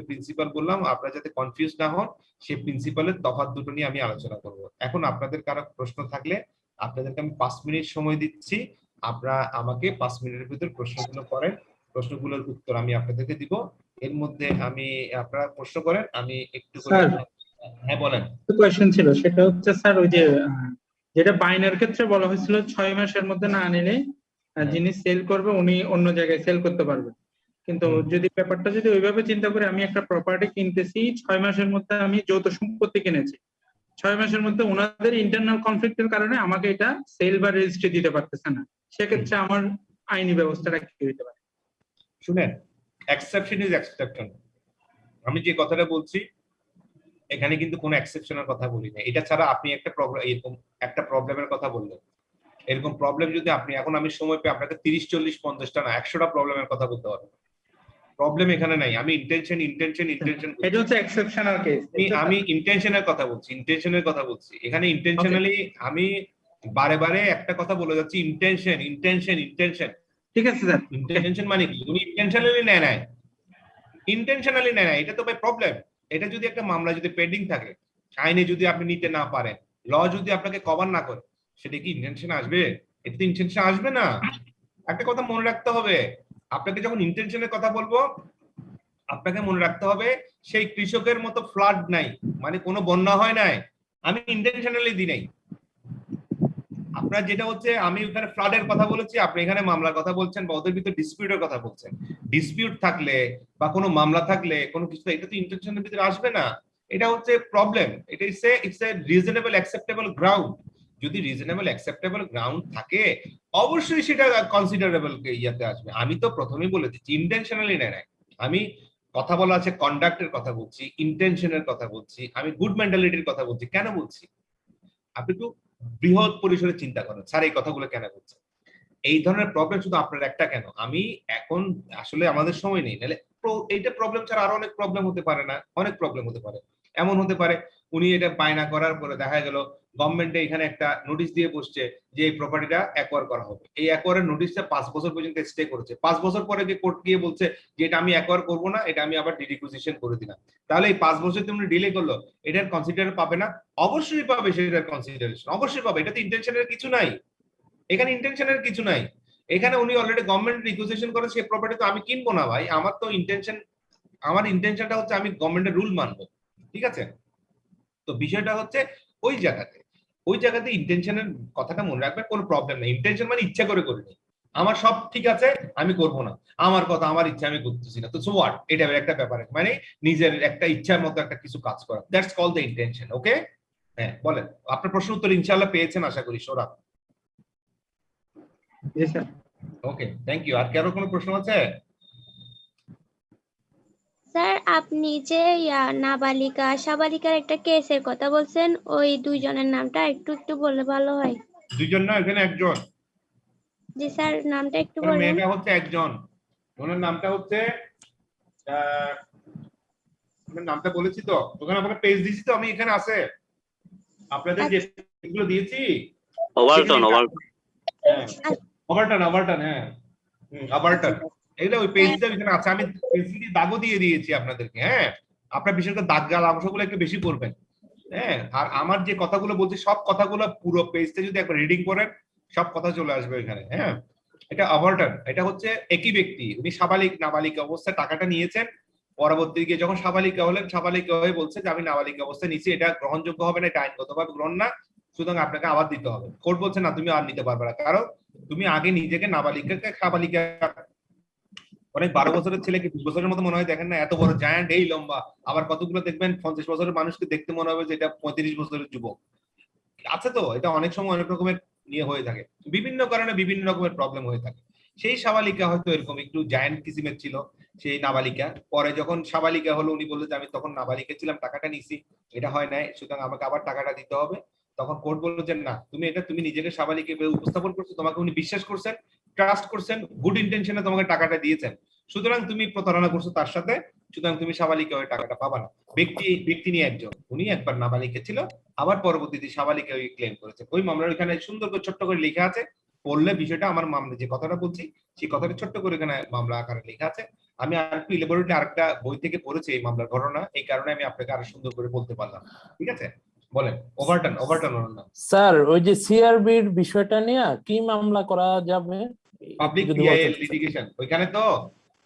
প্রিন্সিপাল বললাম, আপনারা যাতে কনফিউজ না হন সেই প্রিন্সিপালের তফাৎ দুটো নিয়ে আমি আলোচনা করব। এখন আপনাদের কারো প্রশ্ন থাকলে আপনাদেরকে আমি 5 মিনিট সময় দিচ্ছি, আপনারা আমাকে 5 মিনিটের ভিতর প্রশ্নগুলো করেন, প্রশ্নগুলোর উত্তর আমি আপনাদেরকে দিব। এর মধ্যে আমি আপনারা প্রশ্ন করেন, আমি একটু করে। হ্যাঁ বলেন। কোয়েশ্চেন ছিল, সেটা হচ্ছে স্যার ওই যে যেটা বাইনার ক্ষেত্রে বলা হয়েছিল 6 মাসের মধ্যে না আনিলে যিনি সেল করবে উনি অন্য জায়গায় সেল করতে পারবে। কিন্তু যদি ব্যাপারটা যদি ওইভাবে চিন্তা করে, আমি একটা প্রপার্টি কিনতেছি, 6 মাসের মধ্যে আমি যৌথ সম্পত্তি কিনেছি, 6 মাসের মধ্যে ওনাদের ইন্টারনাল কনফ্লিক্টের কারণে আমাকে এটা সেল বা রেজিস্ট্রি দিতে পারতেছে না, সেক্ষেত্রে আমার আইনি ব্যবস্থাটা কি হইতে পারে? শুনেন, এক্সেপশন ইজ এক্সেপশন। আমি যে কথাটা বলছি এখানে কিন্তু কোনো এক্সেপশনের কথা বলি না। এটা ছাড়া আপনি একটা প্রবলেম, এরকম একটা প্রবলেমের কথা বললেন, এরকম প্রবলেম যদি আপনি এখন আমি সময় পেয়ে আপনাকে 30, 40, 50টা না 100টা প্রবলেমের কথা বলতে পারবো। প্রবলেম এখানে নাই। আমি ইন্টেনশন এটা হচ্ছে এক্সেপশনাল কেস। আমি ইন্টেনশনের কথা বলছি, ইন্টেনশনের কথা বলছি। এখানে ইন্টেনশনালি আমি বারে বারে একটা কথা বলে যাচ্ছি, ইন্টেনশন ইন্টেনশন ইন্টেনশন। ঠিক আছে স্যার, ইন্টেনশন মানে কি? উনি ইন্টেনশনালি নেয় নাই, ইন্টেনশনালি নেয় নাই, এটা তো ভাই প্রবলেম। এটা যদি একটা মামলা যদি পেন্ডিং থাকে, আইনে যদি আপনি নিতে না পারেন, ল যদি আপনাকে কভার না করে, সেটা কি ইন্টেনশন আসবে? এটা তো ইন্টেনশন আসবে না। একটা কথা মনে রাখতে হবে, আপনাকে যখন ইন্টেনশনের কথা বলবো আপনাকে মনে রাখতে হবে সেই কৃষকের মতো ফ্লাড নাই, মানে কোনো বন্যা হয় নাই, আমি ইন্টেনশনালি দিই নাই। আপনার যেটা হচ্ছে, আমি ওখানে ফ্লাডের কথা বলেছি, আপনি এখানে মামলার কথা বলছেন বা ওদের ভিতরে ডিসপিউটের কথা বলছেন। ডিসপিউট থাকলে বা কোনো মামলা থাকলে কোনো কিছু, এটা তো ইন্টেনশনের ভিতরে আসবে না। এটা হচ্ছে প্রবলেম। এটা it's a reasonable acceptable ground. যদি রিজনেবল অ্যাকসেপ্টেবল গ্রাউন্ড থাকে অবশ্যই সেটা কনসিডারেবল ইয়াতে আসবে। আমি তো প্রথমেই বলে দিচ্ছি ইন্টেনশনালি নেয় নাই। আমি কথা বলা আছে, কন্ডাক্টের কথা বলছি, ইন্টেনশনের কথা বলছি, আমি গুড মেন্টালিটির কথা বলছি। কেন বলছি? আপনি তো বৃহৎ পরিসরে চিন্তা করেন, স্যার এই কথাগুলো কেন বলছে? এই ধরনের প্রবলেম শুধু আপনার একটা কেন? আমি এখন আসলে আমাদের সময় নেই, নাহলে এইটা প্রবলেম ছাড়া আরো অনেক প্রবলেম হতে পারে না? অনেক প্রবলেম হতে পারে। এমন হতে পারে উনি এটা বায়না করার পরে দেখা গেল গভর্নমেন্টে এখানে একটা নোটিশ দিয়ে বসছে যে এই প্রপার্টিটা অ্যাকোয়ার করা হবে। এই অ্যাকোয়ারের নোটিশটা 5 বছর পর্যন্ত স্টে করেছে। 5 বছর পরে গিয়ে কোর্ট গিয়ে বলছে যে এটা আমি অ্যাকোয়ার করব না, এটা আমি আবার ডিডিকুইজিশন করে দিলাম। তাহলে এই 5 বছর তুমি ডিলে করলো, এটার কনসিডার পাবে না? অবশ্যই পাবে, সেটার কনসিডারেশন অবশ্যই পাবে। এটা তো ইন্টেনশনের কিছু নাই, এখানে ইন্টেনশনের কিছু নাই। এখানে উনি অলরেডি গভর্নমেন্ট রিকুইজিশন করে সেই প্রপার্টি তো আমি কিনবো না ভাই। আমার তো ইন্টেনশন, আমার ইন্টেনশনটা হচ্ছে আমি গভর্নমেন্টের রুল মানবো। ঠিক আছে? তো বিষয়টা হচ্ছে ওই জায়গাতে, ওই জায়গাতে ইন্টেনশনের কথাটা মনে রাখবেন। কোনো প্রবলেম নেই, ইন্টেনশন মানে ইচ্ছা করে করিনি, আমার সব ঠিক আছে আমি করব না, আমার কথা আমার ইচ্ছা আমি করতেছি না, তো সো হোয়াট, এটা একটা ব্যাপার, মানে নিজের একটা ইচ্ছার মতো একটা কিছু কাজ করা, দ্যাটস কল দ্য ইন্টেনশন। ওকে, হ্যাঁ বলেন, আপনার প্রশ্ন উত্তর ইনশাআল্লাহ পেয়েছেন আশা করি সৌরভ। ওকে, থ্যাংক ইউ। আর কারো কোনো প্রশ্ন আছে? স্যার আপনি যে নাবালিকা সাবালিকার একটা কেসের কথা বলছেন, ওই দুইজনের নামটা একটু একটু বললে ভালো হয়। দুইজন না, এখানে একজন। জি স্যার, নামটা একটু বলেন। মেয়েটা হচ্ছে একজন, ওনার নামটা হচ্ছে নামটা বলেছি তো ওখানে, আপনাকে পেজ দিয়েছি তো আমি, এখানে আছে আপনাদের যে এগুলো দিয়েছি। ওভারটন, ওভারটন, হ্যাঁ ওভারটন, এইটা ওই পেজটা এখানে আছে। আমি পেজটি দাগও দিয়ে দিয়েছি আপনাদেরকে। হ্যাঁ, আপনার বিশেষ করে দাগ গাল অংশগুলো একটু বেশি পড়বেন। হ্যাঁ, আর আমার যে কথাগুলো বলছি সব কথাগুলো পুরো পেজটা যদি একবার রিডিং করেন সব কথা চলে আসবে এখানে। হ্যাঁ, এটা ওভারটন, এটা হচ্ছে একই ব্যক্তি, উনি সাবালিক নাবালিকা অবস্থায় টাকাটা নিয়েছেন। পরবর্তী গিয়ে যখন সাবালিকা হলেন, সাবালিকা হয়ে বলছে যে আমি নাবালিকা অবস্থায় নিচ্ছি, এটা গ্রহণযোগ্য হবে না, এটা আইনগতভাবে গ্রহণ না, সুতরাং আপনাকে আবার দিতে হবে। কোর্ট বলছে না, তুমি আর নিতে পারবে না, কারণ তুমি আগে নিজেকে নাবালিকাকে সাবালিকা, অনেক 12 বছরের ছেলেকে 20 বছরের মতো মনে হয়, দেখেন না এত বড় জায়ান্ট, এই লম্বা, আবার কতগুলো দেখবেন 50 বছরের মানুষকে দেখতে মনে হবে যে এটা 35 বছরের যুবক আছে। তো এটা অনেক সময় অনেক রকমের নিয়ে হয়ে থাকে, বিভিন্ন কারণে বিভিন্ন রকমের প্রবলেম হয়ে থাকে। সেই সাবালিকা হয়তো এরকম একটু জায়ান্ট কিসিমের ছিল সেই নাবালিকা, পরে যখন সাবালিকা হলো উনি বললো যে আমি তখন নাবালিকা ছিলাম, টাকাটা নিছি, এটা হয় নাই, সুতরাং আমাকে আবার টাকাটা দিতে হবে। তখন কোর্ট বললো যে না, তুমি এটা তুমি নিজেকে সাবালিকা উপস্থাপন করছো, তোমাকে উনি বিশ্বাস করছেন, ট্রাস্ট করছেন, গুড ইন্টেনশনে তোমাকে টাকাটা দিয়েছেন, সুতরাং তুমি প্রতারণা করছো তার সাথে, সুতরাং তুমি সাবালিকা হয়ে টাকাটা পাবা না। ব্যক্তি নিয়ে একজন, উনি একবার নাবালিকা ছিল, আবার পরবর্তীতে সাবালিকা ওই ক্লেম করেছে। ওই মামলার ওইখানে সুন্দর করে ছোট্ট করে লেখা আছে, পড়লে বিষয়টা আমার মামলা যে কথাটা বলছি সেই কথাটা ছোট্ট করে এখানে মামলা আকারে লেখা আছে। আমি আরেকটু ইলেবোরেটলি আরেকটা বই থেকে পড়েছি এই মামলার ঘটনা, এই কারণে আমি আপনাকে আরো সুন্দর করে বলতে পারলাম। ঠিক আছে, বলেন। ওভারটন ওনার নাম। স্যার ওই যে সিআরবির বিষয়টা নিয়ে কি মামলা করা যাবে? পাবলিক পিআইএল লিটিগেশন, ওইখানে তো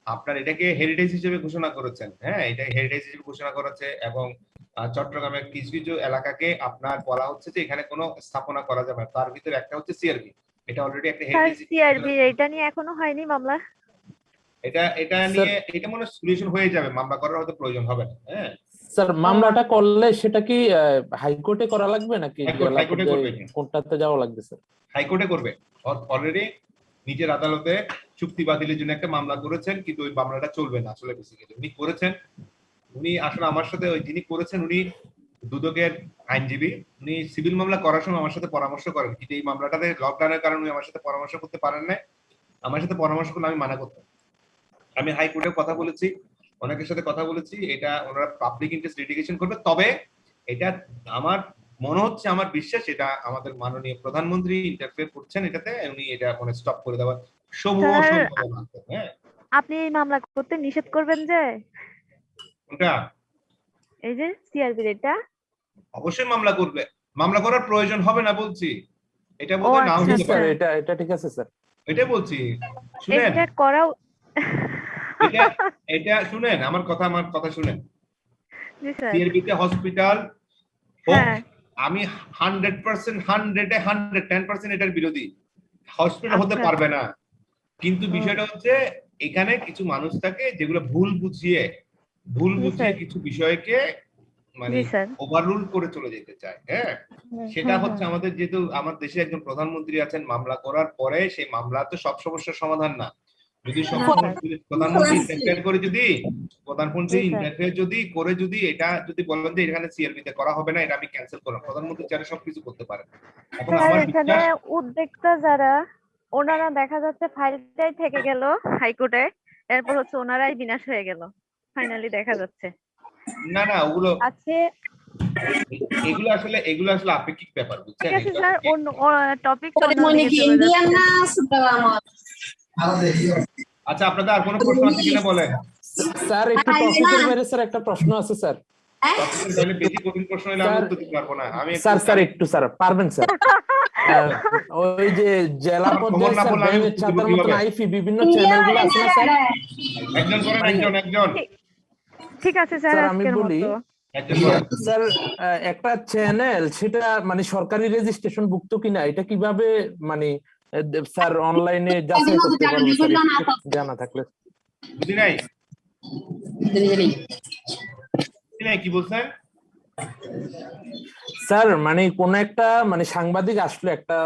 আপনার এটাকে হেরিটেজ হিসেবে ঘোষণা করেছেন। হ্যাঁ, এটা হেরিটেজ হিসেবে ঘোষণা করেছে এবং চট্টগ্রামের কিছু কিছু এলাকাকে আপনার বলা হচ্ছে যে এখানে কোনো স্থাপনা করা যাবে না। তার ভিতরে একটা হচ্ছে সিআরবি, এটা অলরেডি একটা স্যার হেরিটেজ। সিআরবি এটা নিয়ে এখনো হয়নি মামলা? এটা নিয়ে এটা মনে সলিউশন হয়ে যাবে, মামলা করার হয়তো প্রয়োজন হবে না। হ্যাঁ স্যার মামলাটা করলে সেটা কি হাইকোর্টে করা লাগবে নাকি জেলা হাইকোর্টে করবে, কোনটাতে যাওয়া লাগবে স্যার? হাইকোর্টে করবে। অলরেডি নিজের আদালতে চুক্তি বাতিলের জন্য একটা মামলা করেছেন, কিন্তু ওই মামলাটা চলবে না আসলে। বেসিক্যালি উনি করেছেন, উনি আসলে আমার সাথে ওই যিনি করেছেন উনি দুদকের আইনজীবী, উনি সিভিল মামলা করার সময় আমার সাথে পরামর্শ করেন, কিন্তু এই মামলাটাতে লকডাউনের কারণে উনি আমার সাথে পরামর্শ করতে পারেন না। আমার সাথে পরামর্শ করলে আমি মানা করতাম। আমি হাইকোর্টে কথা বলেছি, অনেকের সাথে কথা বলেছি, এটা ওনারা পাবলিক ইন্টারেস্ট লিটিগেশন করবে। তবে এটা আমার মনে হচ্ছে, আমার বিশ্বাস এটা আমাদের মাননীয় প্রধানমন্ত্রী ইন্টারফেয়ার করছেন এটাতে, উনি এটা মানে স্টপ করে দেওয়ার সমূহ স্যার, সম্ভাবনা আছে। হ্যাঁ আপনি এই মামলা করতে নিষেধ করবেন যে? কোনটা? এই যে সিআরবি এটা অবশ্যই মামলা করবে, মামলা করার প্রয়োজন হবে না বলছি, এটা ও বলতে নাও আচ্ছা হতে স্যার পারে। এটা ঠিক আছে স্যার। এটা বলছি, শুনেন এটা করাও এটা শুনেন আমার কথা শুনেন। জি স্যার। সিআরবি তে হসপিটাল হ্যাঁ আমি 100% 110% এটার বিরোধী। হসপিটাল হতে আচ্ছা। পারবে না, কিন্তু বিষয়টা হচ্ছে এখানে কিছু মানুষ থাকে যেগুলো ভুল বুঝিয়ে স্যার। কিছু বিষয়কে মানে জি স্যার। ওভাররুল করে চলে যেতে চায়। হ্যাঁ সেটা হচ্ছে আমাদের, যেহেতু আমার দেশে একজন প্রধানমন্ত্রী আছেন, মামলা করার পরে সেই মামলা তো সব সমস্যার সমাধান না। যদি সব না, প্রধানমন্ত্রী ইন্টারফেয়ার করে, যদি প্রধানমন্ত্রী জি, স্যার। ইন্টারফেয়ার যদি এটা যদি বলেন যে এখানে সিআরবি তে করা হবে না, এটা আমি ক্যান্সেল করলাম, প্রধানমন্ত্রী চাইলে সবকিছু করতে পারেন। এখন স্যার আমার এখানে বিশ্বাস উদ্যোক্তা যারা, ওনারা দেখা যাচ্ছে ফাইলটাই থেকে গেল হাইকোর্টে, এরপর হচ্ছে ওনারাই বিনাশ হয়ে গেল ফাইনালি দেখা যাচ্ছে। না ওগুলো আছে এগুলো আসলে আপেক্ষিক ব্যাপার, বুঝছেন? ঠিক আছে এগুলো স্যার, আসলে- অন্য টপিক চলে যাচ্ছে। আচ্ছা আপনাদের আর কোনো প্রশ্ন আছে কিনা বলেন। স্যার একটু টপিকের বাইরে স্যার একটা প্রশ্ন আছে স্যার। টপিকের বাইরে বেশি কঠিন প্রশ্ন হলে আমি স্যার, উত্তর দিতে পারবো না। আমি স্যার একটু স্যার পারবেন স্যার? ওই যে জেলা আমার খবর পর্যায়ে না স্যার বললে আমি ব্যাঙের ছাতার বুঝবো মতন কিভাবে? আইফি বিভিন্ন চ্যানেলগুলো আছে না স্যার? একজন করেন, একজন ঠিক আছে স্যার, স্যার আমি আজকের বলি মতো একজন করেন। স্যার একটা চ্যানেল সেটা মানে সরকারি রেজিস্ট্রেশন ভুক্ত কিনা এটা কিভাবে মানে স্যার অনলাইনে যাচাই করতে পারবো স্যার একটু জানা থাকলে? বুঝি নাই কি বলছেন? স্যার মানে কোন একটা মানে সাংবাদিক আসলে একটা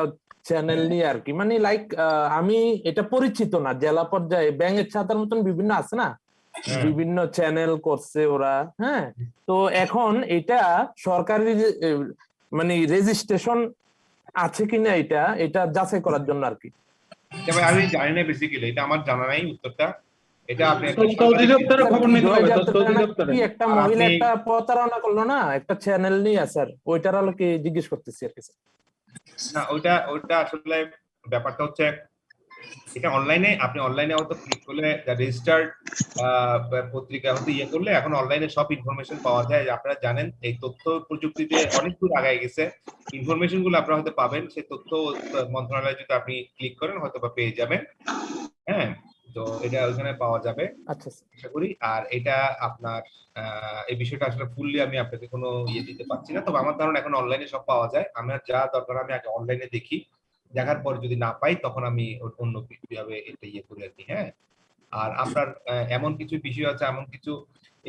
চ্যানেল নিয়ে আর কি, মানে লাইক আমি এটা পরিচিত না, জেলা পর্যায়ে ব্যাঙের ছাতার মতন বিভিন্ন আছে না, বিভিন্ন চ্যানেল করছে ওরা। হ্যাঁ তো এখন এটা সরকারি মানে রেজিস্ট্রেশন আছে কিনা এটা যাচাই করার জন্য আর কি। তবে আমি জানি না, বেসিক্যালি এটা আমার জানা নাই উত্তরটা। এটা আপনি তথ্য অধিদপ্তরে খবর নিতে হবে, তথ্য অধিদপ্তরে। কি একটা মহিলা একটা প্রতারণা করলো না একটা চ্যানেল নিয়ে স্যার, ওইটার আলোকে জিজ্ঞেস করতেছি আর কি স্যার। না ওইটা আসলে ব্যাপারটা হচ্ছে এটা অনলাইনে, আপনি অনলাইনে হয়তো ক্লিক করলে রেজিস্টার্ড পত্রিকা হতে ইয়ে করলে এখন অনলাইনে সব ইনফরমেশন পাওয়া যায়। আপনারা জানেন এই তথ্য প্রযুক্তিতে অনেক দূর আগায় গেছে, ইনফরমেশন গুলো আপনারা হয়তো পাবেন, সেই তথ্য মন্ত্রণালয়ে যদি আপনি ক্লিক করেন হয়তো বা পেয়ে যাবেন। হ্যাঁ তো এটা ওখানে পাওয়া যাবে আচ্ছা আশা করি। আর এটা আপনার এই বিষয়টা আসলে ফুললি আমি আপনাকে কোনো ইয়ে দিতে পারছি না, তবে আমার ধারণা এখন অনলাইনে সব পাওয়া যায়। আমার যা দরকার আমি আগে অনলাইনে দেখি, দেখার পর যদি না পাই তখন আমি অন্য কিভাবে এটা ইয়ে করি আর কি। হ্যাঁ আর আপনার এমন কিছু বিষয় আছে, এমন কিছু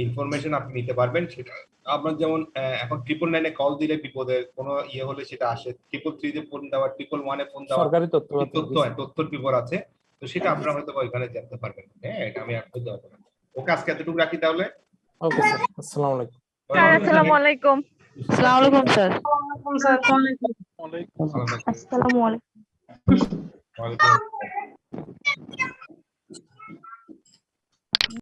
ইনফরমেশন আপনি নিতে পারবেন, সেটা আপনার যেমন এখন 999 কল দিলে বিপদের কোনো ইয়ে হলে সেটা আসে, 333 ফোন দেওয়া, 111 ফোন দেওয়া, সরকারি তথ্যর বিবর আছে, তো সেটা আপনারা হয়তো ওইখানে জানতে পারবেন। হ্যাঁ এটা আমি আর বলতে পারবো না। ওকে আজকে এতটুকু রাখি তাহলে। ওকে স্যার, আসসালামু আলাইকুম। আসসালামু আলাইকুম। আসসালামু আলাইকুম স্যার। আসসালামু আলাইকুম। ওয়ালাইকুম